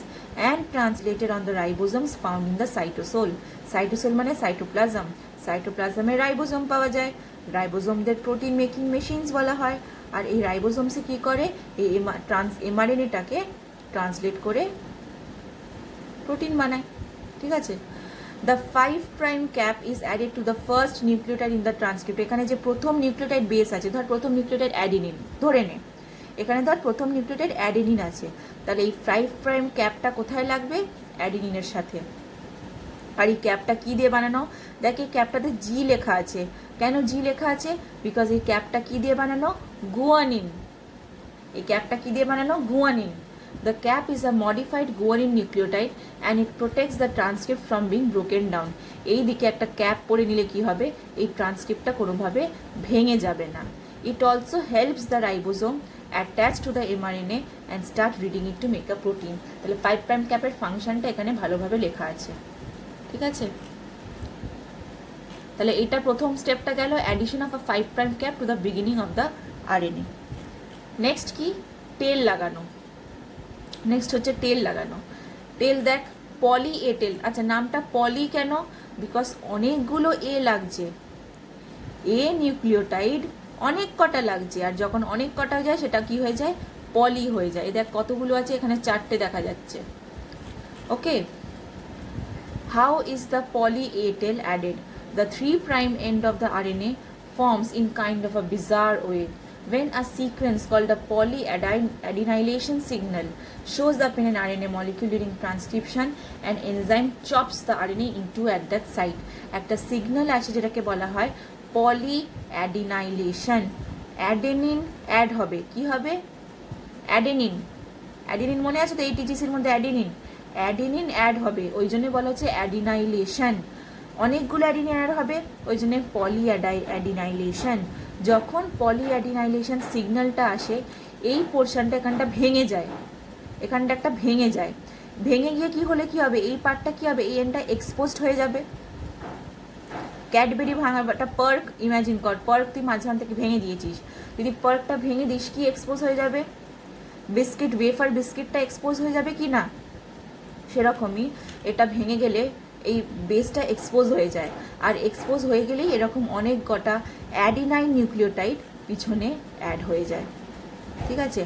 and translated on the ribosomes found in the cytosol. Cytosol মানে সাইটোপ্লাজম, সাইটোপ্লাজমে রাইবোজোম পাওয়া যায়, রাইবোজোমদের প্রোটিন মেকিং মেশিনস বলা হয়। আর এই রাইবোজোমসে কি করে? এই এমআরএনএটাকে ট্রান্সলেট করে প্রোটিন বানায়, ঠিক আছে। The 5 prime cap is added to the first nucleotide in the transcript. এখানে যে প্রথম নিউক্লিওটাইড বেস আছে, ধর প্রথম নিউক্লিওটাইড অ্যাডিনিন ধরে নে, এখানে ধর প্রথম নিউক্লিওটাইড অ্যাডিনিন আছে, তাহলে এই 5 প্রাইম ক্যাপটা কোথায় লাগবে? অ্যাডিনিনের সাথে। আর এই ক্যাপটা কি দিয়ে বানানো? দেখ এই ক্যাপটাতে জি লেখা আছে। কেন জি লেখা আছে? বিকজ এই ক্যাপটা কি দিয়ে বানানো? গুয়ানিন। এই ক্যাপটা কি দিয়ে বানানো? Guanine. The cap is a modified guanine nucleotide and it protects the transcript from being broken down. এই দিকে একটা ক্যাপ পরে নিলে কি হবে? এই ট্রান্সক্রিপ্টটা কোনোভাবে ভেঙে যাবে না। It also helps the ribosome attach to the mRNA and start reading it to make a protein. তাহলে 5 প্রাইম ক্যাপের ফাংশনটা এখানে ভালোভাবে লেখা আছে, ঠিক আছে? তাহলে এটা প্রথম স্টেপটা গেল, addition of a 5 prime cap to the beginning of the RNA. Next কি? টেল লাগানো। নেক্সট হচ্ছে টেল লাগানো। টেল দেখ, পলি এ টেল। আচ্ছা, নামটা পলি কেন? বিকজ অনেকগুলো এ লাগছে। এ নিউক্লিওটাইড অনেক কটা লাগছে, আর যখন অনেক কটা যায় সেটা কি হয়ে যায়? পলি হয়ে যায়। দেখ কতগুলো আছে, এখানে 4টে দেখা যাচ্ছে। Okay, how is the poly A tail added? The 3 prime end of the RNA forms in kind of a bizarre way. When a sequence called a polyadenylation signal shows up in an RNA molecule during transcription, an enzyme chops the RNA into at that site. একটা সিগন্যাল আছে যেটাকে বলা হয় polyadenylation. অ্যাডেনিন অ্যাড হবে। কি হবে? অ্যাডেনিন। অ্যাডেনিন মনে আছে তো, এই টিজিসির মধ্যে অ্যাডেনিন। অ্যাডেনিন অ্যাড হবে, ওই জন্য বলা হচ্ছে অ্যাডিনাইলেশন। অনেকগুলো অ্যাডিনিন অ্যাড হবে, ওই জন্য পলিঅ্যাডিনাইলেশন। যখন পলিঅ্যাডিনাইলেশন সিগন্যালটা আসে, এই পোর্শনটা এখানটা ভেঙে যায়, এখানটা একটা ভেঙে যায়। ভেঙে গিয়ে কি হলে কি হবে? এই পার্টটা কি হবে? এই এন্ডটা এক্সপোজড হয়ে যাবে। ক্যাডবেরি ভাঙাটা পার্ক ইমাজিন কর, পার্ক তুই মাঝখান থেকে ভেঙে দিয়েছিস, যদি পার্কটা ভেঙে দিস কি এক্সপোজ হয়ে যাবে? বিস্কিট, ওয়েফার বিস্কিটটা এক্সপোজ হয়ে যাবে কি না? সেরকমই এটা ভেঙে গেলে এই বেসটা এক্সপোজ হয়ে যায়, আর এক্সপোজ হয়ে গেলেই এরকম অনেক কটা অ্যাডিনাইন নিউক্লিওটাইড পিছনে অ্যাড হয়ে যায়, ঠিক আছে?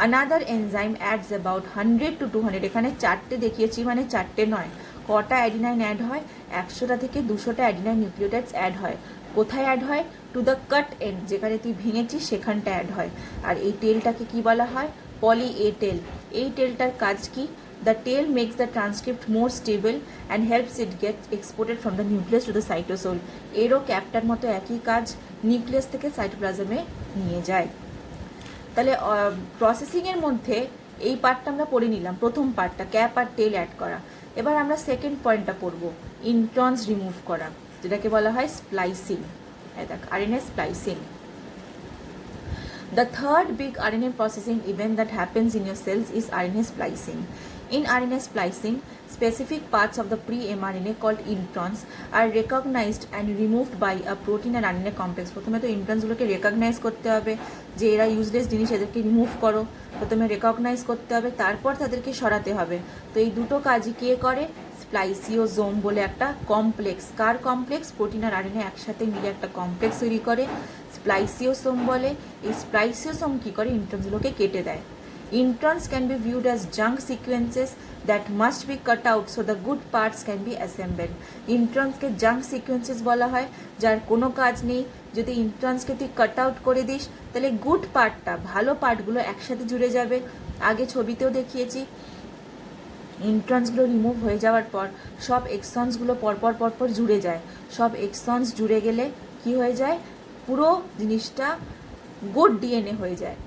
Another enzyme ads about 100 to 200, এখানে 4টে দেখিয়েছি, মানে 4টে নয়, কটা অ্যাডিনাইন অ্যাড হয়? 100টা থেকে 200টা অ্যাডিনাইন নিউক্লিওটাইডস অ্যাড হয়। কোথায় অ্যাড হয়? টু দ্য কাট এন্ড, যেখানে তুই ভেঙেছিস সেখানটা অ্যাড হয়। আর এই টেলটাকে কি বলা হয়? পলি এ টেল। এই টেলটার কাজ কি? The tail makes the transcript more stable and helps it get exported from the nucleus to the cytosol. এরও ক্যাপটার মতো একই কাজ, নিউক্লিয়াস থেকে সাইটোপ্লাজমে নিয়ে যায়। তাহলে প্রসেসিংয়ের মধ্যে এই পার্টটা আমরা পড়ে নিলাম, প্রথম পার্টটা ক্যাপ আর টেল অ্যাড করা। এবার আমরা সেকেন্ড পয়েন্টটা পড়বো, ইন্ট্রনস রিমুভ করা, যেটাকে বলা হয় স্প্লাইসিং। দেখ, RNA splicing. The third big RNA processing event that happens in your cells is RNA splicing. In RNA splicing, specific parts of the pre-mRNA called introns are recognized and removed by a protein and RNA complex. প্রথমে তো ইন্ট্রনসগুলোকে রেকগনাইজ করতে হবে যে এরা ইউজলেস জিনিস, এদেরকে রিমুভ করো। প্রথমে রেকগনাইজ করতে হবে, তারপর তাদেরকে সরাতে হবে। তো এই দুটো কাজই কে করে? স্প্লাইসিওজোম বলে একটা কমপ্লেক্স। কার কমপ্লেক্স? প্রোটিন আর আরএনএ একসাথে মিলে একটা কমপ্লেক্স তৈরি করে, স্প্লাইসিওসোম বলে। এই স্প্লাইসিওসোম কী করে? ইন্ট্রনসগুলোকে কেটে দেয়। Introns can be viewed as junk sequences that must be cut out so the good parts can be assembled. ইন্ট্রন্সকে জাঙ্ক সিকোয়েন্সেস বলা হয়, যার কোনো কাজ নেই। যদি ইন্ট্রন্সকে তুই কাট আউট করে দিস, তাহলে গুড পার্টটা, ভালো পার্টগুলো একসাথে জুড়ে যাবে। আগে ছবিতেও দেখিয়েছি, ইন্ট্রন্সগুলো রিমুভ হয়ে যাওয়ার পর সব এক্সনসগুলো পরপর পরপর জুড়ে যায়। সব এক্সনস জুড়ে গেলে কি হয়ে যায়? পুরো জিনিসটা গুড ডিএনএ হয়ে যায়,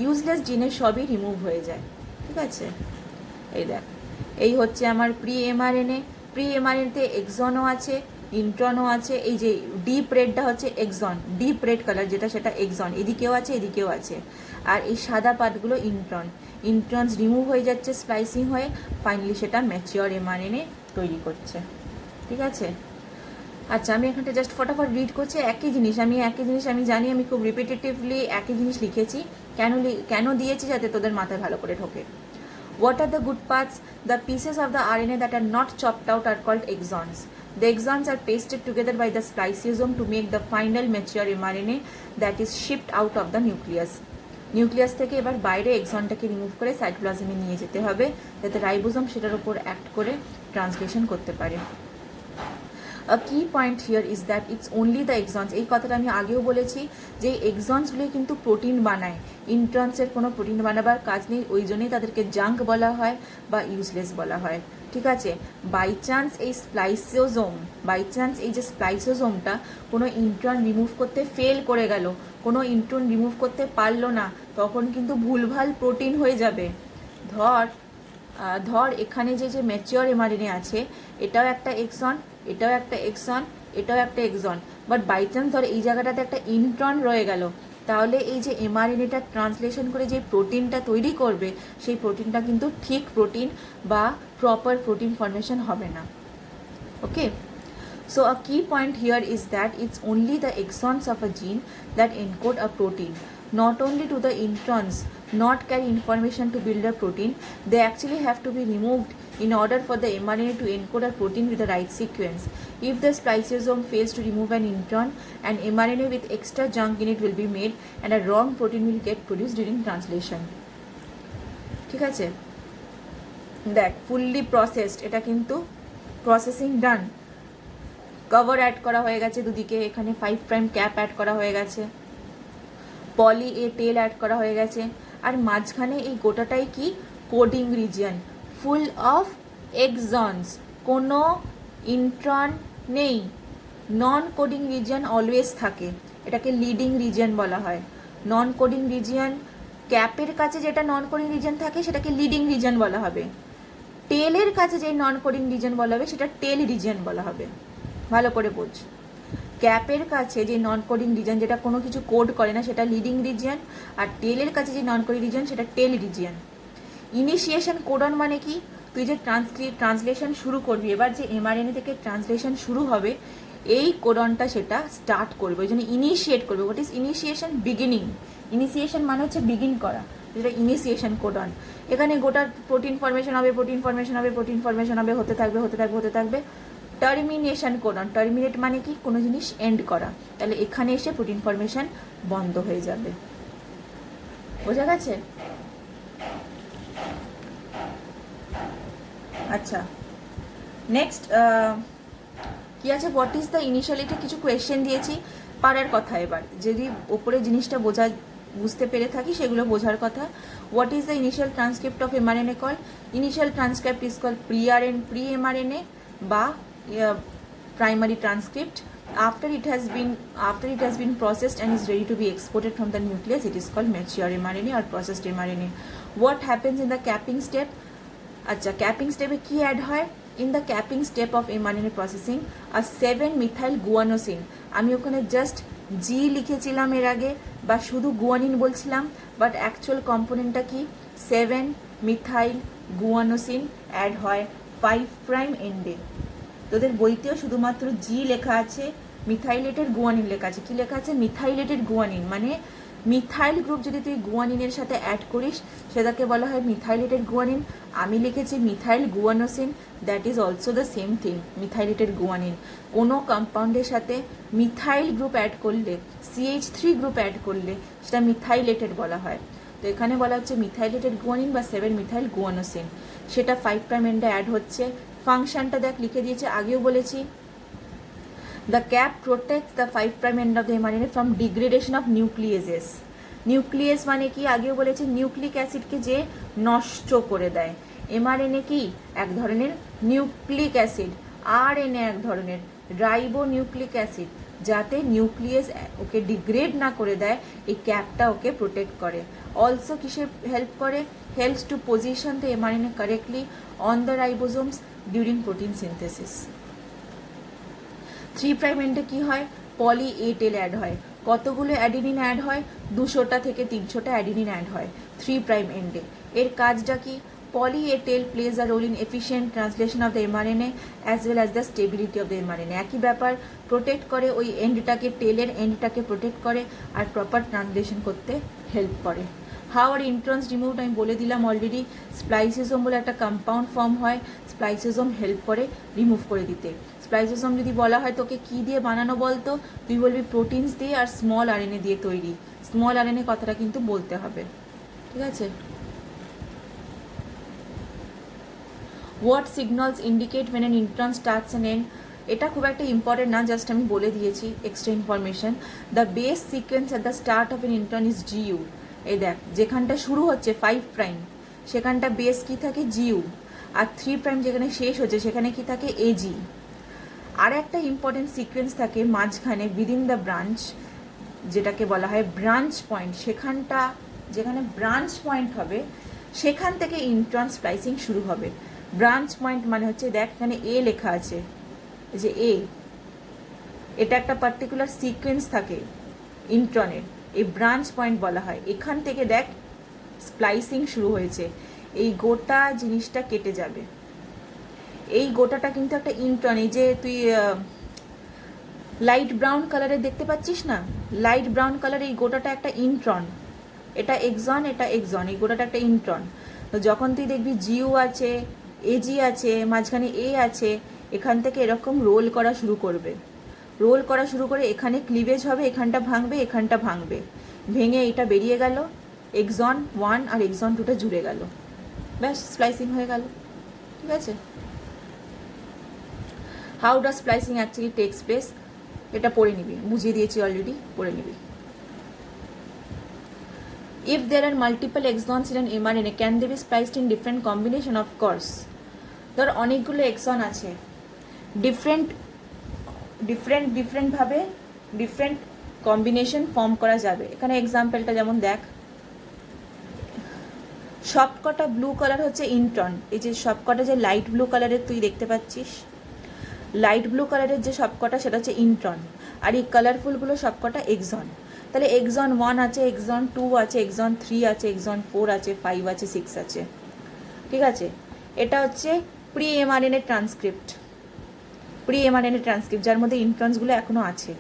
ইউজলেস জিনিস সবই রিমুভ হয়ে যায়, ঠিক আছে? এই দেখ, এই হচ্ছে আমার প্রি এমআরএনএ। প্রি এমআরএনএতে এক্সনও আছে, ইন্ট্রনও আছে। এই যে ডিপ রেডটা হচ্ছে এক্সন, ডিপ রেড কালার যেটা, সেটা এক্সন। এদিকেও আছে, এদিকেও আছে। আর এই সাদা পার্টগুলো ইন্ট্রন। ইন্ট্রনস রিমুভ হয়ে যাচ্ছে স্প্লাইসিং হয়ে, ফাইনালি সেটা ম্যাচিওর এমআরএনএ তৈরি করছে, ঠিক আছে? আচ্ছা, আমি এখানটা জাস্ট ফটাফট রিড করছি। একই জিনিস আমি জানি, আমি খুব রিপিটেটিভলি একই জিনিস লিখেছি। কেন দিয়েছি? যাতে তোদের মাথায় ভালো করে ঢোকে। What are the good parts? The pieces of the RNA that are not chopped out are called exons. The exons are pasted together by the spliceosome to make the final mature mRNA that is shipped out of the nucleus. Nucleus থেকে এবার বাইরে এক্সনটাকে রিমুভ করে সাইটোপ্লাজমে নিয়ে যেতে হবে, যাতে রাইবোজোম সেটার উপর অ্যাক্ট করে ট্রান্সলেশন করতে পারে। A key point here is that it's only the exons, এই কথাটা আমি আগেও বলেছি যে এক্সনসগুলি কিন্তু প্রোটিন বানায়, ইন্ট্রন্সের কোনো প্রোটিন বানাবার কাজ নেই, ওই জন্যই তাদেরকে জাঙ্ক বলা হয় বা ইউজলেস বলা হয়। ঠিক আছে, বাই চান্স এই যে স্প্লাইসোজোমটা কোনো ইন্ট্রন রিমুভ করতে ফেল করে গেল, কোনো ইন্ট্রন রিমুভ করতে পারলো না, তখন কিন্তু ভুলভাল প্রোটিন হয়ে যাবে। ধর এখানে যে ম্যাচিওর এমআরএনএ আছে, এটাও একটা এক্সন, এটাও একটা এক্সন, এটাও একটা এক্সন, বাট বাই চান্স ধর এই জায়গাটাতে একটা ইন্ট্রন রয়ে গেল, তাহলে এই যে এমআরএনএটা ট্রান্সলেশন করে যে প্রোটিনটা তৈরি করবে, সেই প্রোটিনটা কিন্তু ঠিক প্রোটিন বা প্রপার প্রোটিন ফর্মেশন হবে না। ওকে, so a key point here is that it's only the exons of a gene that encode a protein. Not only do the introns not carry information to build a protein, they actually have to be removed in order for the mRNA to encode a protein with the right sequence. If the spliceosome fails to remove an intron, an mRNA with extra junk in it will be made and a wrong protein will get produced during translation. ঠিক আছে, দেখ ফুললি প্রসেসড, এটা কিন্তু প্রসেসিং ডান, কভার অ্যাড করা হয়ে গেছে দুদিকে, এখানে 5' ক্যাপ অ্যাড করা হয়ে গেছে, পলি এ টেল অ্যাড করা হয়ে গেছে, আর মাঝখানে এই গোটাটাই কি coding region, full of exons, কোনো ইন্ট্রন নেই। নন কোডিং রিজিয়ন অলওয়েজ থাকে, এটাকে লিডিং রিজিয়ন বলা হয়। নন কোডিং রিজিয়ন, ক্যাপের কাছে যেটা নন কোডিং রিজিয়ন থাকে সেটাকে লিডিং রিজিয়ন বলা হবে, টেলের কাছে যে নন কোডিং রিজিয়ন বলা হবে সেটা টেল রিজিয়ন বলা হবে। ভালো করে বোঝ, ক্যাপের কাছে যে নন কোডিং রিজিয়ন যেটা কোনো কিছু কোড করে না সেটা লিডিং রিজিয়ন, আর টেলের কাছে যে নন কোডিং রিজিয়ন সেটা টেল রিজিয়ন। ইনিশিয়েশন কোডন মানে কি, তুই যে ট্রান্সলেশন শুরু করবি, এবার যে এমআরএনএ থেকে ট্রান্সলেশন শুরু হবে, এই কোডনটা সেটা স্টার্ট করবে, ওই জন্য ইনিশিয়েট করবে। What is initiation? Beginning. Initiation মানে হচ্ছে বিগিন করা, যেটা ইনিশিয়েশন কোডন। এখানে গোটা প্রোটিন ফর্মেশন হবে, প্রোটিন ফর্মেশন হবে, প্রোটিন ফর্মেশন হবে, হতে থাকবে হতে থাকবে হতে থাকবে। টার্মিনেশন কোডন, টার্মিনেট মানে কি কোনো জিনিস এন্ড করা, তাহলে এখানে এসে প্রোটিন ফর্মেশন বন্ধ হয়ে যাবে। বোঝা গেছে? আচ্ছা, নেক্সট কি আছে, হোয়াট ইজ দ্য ইনিশিয়ালিটি, কিছু কোয়েশ্চেন দিয়েছি, পারার কথা। এবার যদি ওপরে জিনিসটা বুঝতে পেরে থাকি সেগুলো বোঝার কথা। What is the initial transcript of mRNA call? Initial transcript is call pre mRNA বা primary transcript. After it has been processed and is ready to be exported from the nucleus, it is called mature mRNA or processed mRNA. What happens in the capping step? আচ্ছা, capping step এ কি অ্যাড হয়? In the capping step of mRNA processing, a 7-methyl guanosine, আমি ওখানে জাস্ট জি লিখেছিলাম এর আগে বা শুধু গুয়ানিন বলছিলাম, বাট অ্যাকচুয়াল কম্পোনেন্টটা কি 7-methyl guanosine অ্যাড হয় 5' এন্ডে। তোদের বইতেও শুধুমাত্র জি লেখা আছে, মিথাইলেটেড গুয়ানিন লেখা আছে। কি লেখা আছে? মিথাইলেটেড গুয়ানিন, মানে মিথাইল গ্রুপ যদি তুই গুয়ানিনের সাথে অ্যাড করিস সেটাকে বলা হয় মিথাইলেটেড গুয়ানিন। আমি লিখেছি methyl guanosine, that is also the same thing, methylated guanine. কোনো কম্পাউন্ডের সাথে মিথাইল গ্রুপ অ্যাড করলে, CH3 গ্রুপ অ্যাড করলে সেটা মিথাইলেটেড বলা হয়। তো এখানে বলা হচ্ছে মিথাইলেটেড গুয়ানিন বা 7-methyl guanosine, সেটা 5' এন্ডে অ্যাড হচ্ছে। ফাংশনটা দেখ লিখে দিয়েছে, আগেও বলেছি। The cap protects the 5' end of the mRNA from degradation of nucleases. Nucleus মানে কি? আগেও বলেছি, নিউক্লিক অ্যাসিডকে যে নষ্ট করে দেয়। এমআরএনএ কি? এক ধরনের নিউক্লিক অ্যাসিড, আরএনএ এক ধরনের রাইবো নিউক্লিক অ্যাসিড, যাতে নিউক্লিয়াস ওকে ডিগ্রেড না করে দেয়, এই ক্যাপটা ওকে প্রোটেক্ট করে। অলসো কিসে হেল্প করে? Helps to position the mRNA correctly on the ribosomes during protein synthesis. 3' এন্ডে কি হয়? পলি এ টেল অ্যাড হয়। কতগুলো অ্যাডিনিন অ্যাড হয়? 200টা থেকে 300টা অ্যাডিনিন অ্যাড হয় 3' এন্ডে। এর কাজটা কি? Poly A tail plays a role in efficient translation of the mRNA as well as the stability of the mRNA. একই ব্যাপার, প্রোটেক্ট করে ওই এন্ডটাকে, টেলের এন্ডটাকে প্রোটেক্ট করে আর প্রপার ট্রান্সলেশন করতে হেল্প করে। হাউ আর ইন্ট্রন্স রিমুভড আমি বলে দিলাম অলরেডি। স্প্লাইসিজম বলে একটা কম্পাউন্ড ফর্ম হয়, স্প্লাইসিজম হেল্প করে রিমুভ করে দিতে। স্প্লাইসিজম যদি বলা হয় তোকে কি দিয়ে বানানো বলতো, তুই বলবি প্রোটিনস দিয়ে আর স্মল আরএনএ দিয়ে তৈরি। স্মল আরএনএ কথাটা কিন্তু বলতে হবে, ঠিক আছে? What signals indicate when an intron starts and end? এটা খুব একটা ইম্পর্টেন্ট না, জাস্ট আমি বলে দিয়েছি extra information. The base sequence at the start of N intron is GU. এই দেখ, যেখানটা শুরু হচ্ছে 5' সেখানটা বেস কি থাকে, জিইউ। আর 3' যেখানে শেষ হচ্ছে সেখানে কি থাকে, এজি। আর একটা ইম্পর্টেন্ট সিকোয়েন্স থাকে মাঝখানে উইদিন দ্য ব্রাঞ্চ, যেটাকে বলা হয় ব্রাঞ্চ পয়েন্ট। সেখানটা যেখানে ব্রাঞ্চ পয়েন্ট হবে সেখান থেকে ইন্ট্রন স্প্লাইসিং শুরু হবে। ব্রাঞ্চ পয়েন্ট মানে হচ্ছে দেখ এখানে এ লেখা আছে, এই যে এ, এটা একটা পার্টিকুলার সিকোয়েন্স থাকে ইন্ট্রনের, এই ব্রাঞ্চ পয়েন্ট বলা হয়। এখান থেকে দেখ স্প্লাইসিং শুরু হয়েছে, এই গোটা জিনিসটা কেটে যাবে। এই গোটাটা কিন্তু একটা ইন্ট্রন, এই যে তুই লাইট ব্রাউন কালারের দেখতে পাচ্ছিস না, লাইট ব্রাউন কালার, এই গোটাটা একটা ইন্ট্রন। এটা এক্সন, এটা এক্সন, এই গোটাটা একটা ইন্ট্রন। তো যখন তুই দেখবি জিউ আছে, এজি আছে, মাঝখানে এ আছে, এখান থেকে এরকম রোল করা শুরু করবে। রোল করা শুরু করে এখানে ক্লিভেজ হবে, এখানটা ভাঙবে, এখানটা ভাঙবে, ভেঙে এটা বেরিয়ে গেল, এক্সন 1 আর এক্সন 2টা জুড়ে গেল, ব্যাস স্প্লাইসিং হয়ে গেল। ঠিক আছে, how does splicing actually takes place এটা পড়ে নিবি, বুঝিয়ে দিয়েছি অলরেডি, পড়ে নিবি। If there are multiple exons in an mRNA, can they be spliced in different combination? Of course. ধর অনেকগুলো এক্সন আছে, ডিফারেন্ট ভাবে ডিফারেন্ট কম্বিনেশন ফর্ম করা যাবে। এখানে এক্সাম্পলটা যেমন দেখ, সবকটা ব্লু কালার হচ্ছে ইন্ট্রন। এই যে সবকটা যে লাইট ব্লু কালারের তুই দেখতে পাচ্ছিস, লাইট ব্লু কালারের যে সবকটা সেটা হচ্ছে ইন্ট্রন, আর এই কালারফুলগুলো সবকটা এক্সন। তাহলে এক্সন 1 আছে, এক্সন 2 আছে, এক্সন 3 আছে, এক্সন 4 আছে, 5 আছে, 6 আছে। ঠিক আছে, এটা হচ্ছে প্রি এমআরএনএ ট্রান্সক্রিপ্ট, যার মধ্যে ইন্ট্রনসগুলো এখনো আছে।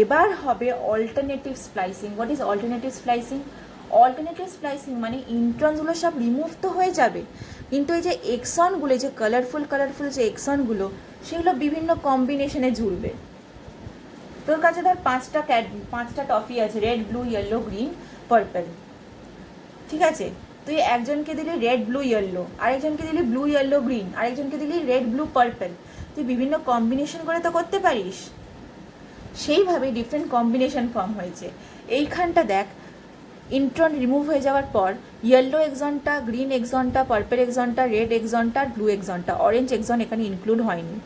এবার হবে alternative splicing. What is alternative splicing? Alternative splicing মানে ইন্ট্রনসগুলো সব রিমুভ তো হয়ে যাবে, কিন্তু এই যে এক্সনগুলো, যে কালারফুল যে এক্সনগুলো, সেগুলো বিভিন্ন কম্বিনেশনে জুড়বে। তোর কাছে ধর 5টা টফি আছে, red, blue, yellow, green, purple. ঠিক আছে, তুই একজনকে দিলি রেড, ব্লু, ইয়েলো, আরেকজনকে দিলি ব্লু, ইয়েলো, গ্রিন, আরেকজনকে দিলি রেড, ব্লু, পার্পল। তুই বিভিন্ন কম্বিনেশন করে তো করতে পারিস। সেইভাবে ডিফারেন্ট কম্বিনেশন ফর্ম হয়েছে। এইখানটা দেখ, ইন্ট্রন রিমুভ হয়ে যাওয়ার পর ইয়েলো এক্সনটা, গ্রিন এক্সনটা, পার্পল এক্সনটা, রেড এক্সনটা, ব্লু এক্সনটা, অরেঞ্জ এক্সন এখানে ইনক্লুড হয়নি।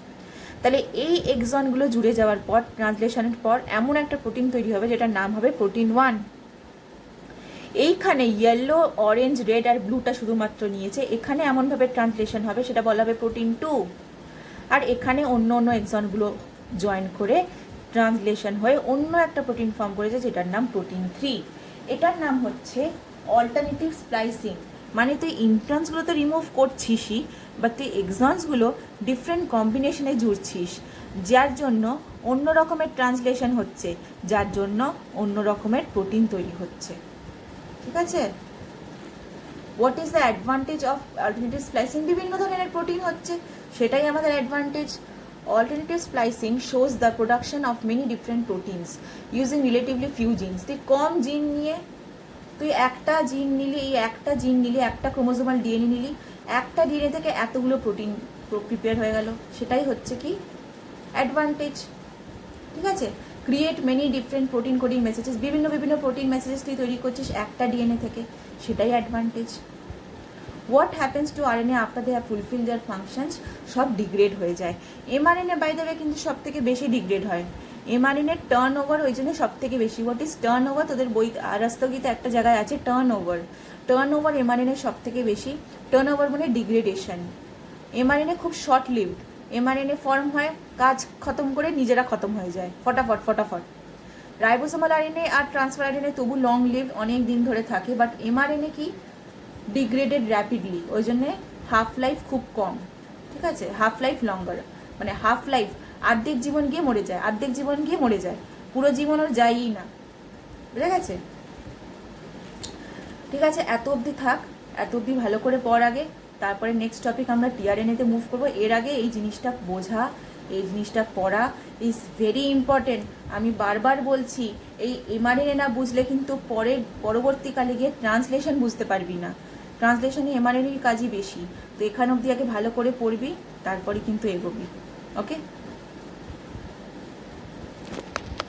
তাহলে এই এক্সনগুলো জুড়ে যাওয়ার পর, ট্রান্সলেশনের পর এমন একটা প্রোটিন তৈরি হবে যেটার নাম হবে প্রোটিন 1। এইখানে ইয়েলো, অরেঞ্জ, রেড আর ব্লুটা শুধুমাত্র নিয়েছে, এখানে এমনভাবে ট্রান্সলেশন হবে সেটা বলা হবে প্রোটিন 2। আর এখানে অন্য এক্সনগুলো জয়েন করে ট্রান্সলেশন হয়ে অন্য একটা প্রোটিন ফর্ম করেছে যেটার নাম প্রোটিন 3। এটার নাম হচ্ছে অল্টারনেটিভ স্প্লাইসিং। মানে তুই ইন্ট্রনসগুলো তো রিমুভ করছিসই, বা তুই এক্সনসগুলো ডিফারেন্ট কম্বিনেশনে জুড়ছিস, যার জন্য অন্য রকমের ট্রান্সলেশন হচ্ছে, যার জন্য অন্য রকমের প্রোটিন তৈরি হচ্ছে। ঠিক আছে, what is the advantage of alternative splicing? বিভিন্ন ধরনের প্রোটিন হচ্ছে, সেটাই আমাদের advantage. Alternative splicing shows the production of many different proteins using relatively few genes. তুই কম জিন নিয়ে, তুই একটা জিন নিলি, এই একটা জিন নিলি, একটা ক্রোমোজোমাল ডিএনএ নিলি, একটা ডিএনএ থেকে এতগুলো প্রোটিন প্রিপেয়ার হয়ে গেল, সেটাই হচ্ছে কি অ্যাডভান্টেজ। ঠিক আছে, create many different protein coding messages, বিভিন্ন প্রোটিন মেসেজেস তুই তৈরি করছিস একটা ডিএনএ থেকে, সেটাই advantage. What happens to RNA after they have fulfill their functions? সব ডিগ্রেড হয়ে যায়। এমআরএনএ বাই দ্য ওয়ে কিন্তু সব থেকে বেশি ডিগ্রেড হয়। এমআরএনএর টার্ন ওভার ওই জন্য সব থেকে বেশি। What is turn over? তোদের বই রাস্তগীতে একটা জায়গায় আছে টার্ন ওভার এমআরএনএ সব থেকে বেশি। টার্ন ওভার মানে ডিগ্রেডেশন। এমআরএনএ খুব শর্ট লিভড, এমআরএনএ ফর্ম হয়, কাজ খতম করে নিজেরা খতম হয়ে যায় ফটাফট। রাইবোসোমাল আরএনএ আর ট্রান্সফার আরএনএ তবু লং লিভড, অনেক দিন ধরে থাকে, বাট এমআরএনএ কি ডিগ্রেডেড র্যাপিডলি, ওই জন্যে হাফ লাইফ খুব কম। ঠিক আছে, হাফ লাইফ লঙ্গার মানে হাফ লাইফ অর্ধেক জীবন গিয়ে মরে যায়, পুরো জীবন ওর যায়ই না। বুঝে গেছে? ঠিক আছে, এত অবধি থাক, এত অবধি ভালো করে পড় আগে, তারপরে নেক্সট টপিক আমরা টিআরএনএতে মুভ করবো। এর আগে এই জিনিসটা বোঝা, এই জিনিসটা পড়া ইজ ভেরি ইম্পর্টেন্ট। আমি বারবার বলছি, এই এমআরএনএ না বুঝলে কিন্তু পরবর্তীকালে গিয়ে ট্রান্সলেশন বুঝতে পারবি না। ট্রান্সলেশনে এমআরএনএর কাজই বেশি। তো এখান অবধি আগে ভালো করে পড়বি, তারপরে কিন্তু এগোবি। ওকে।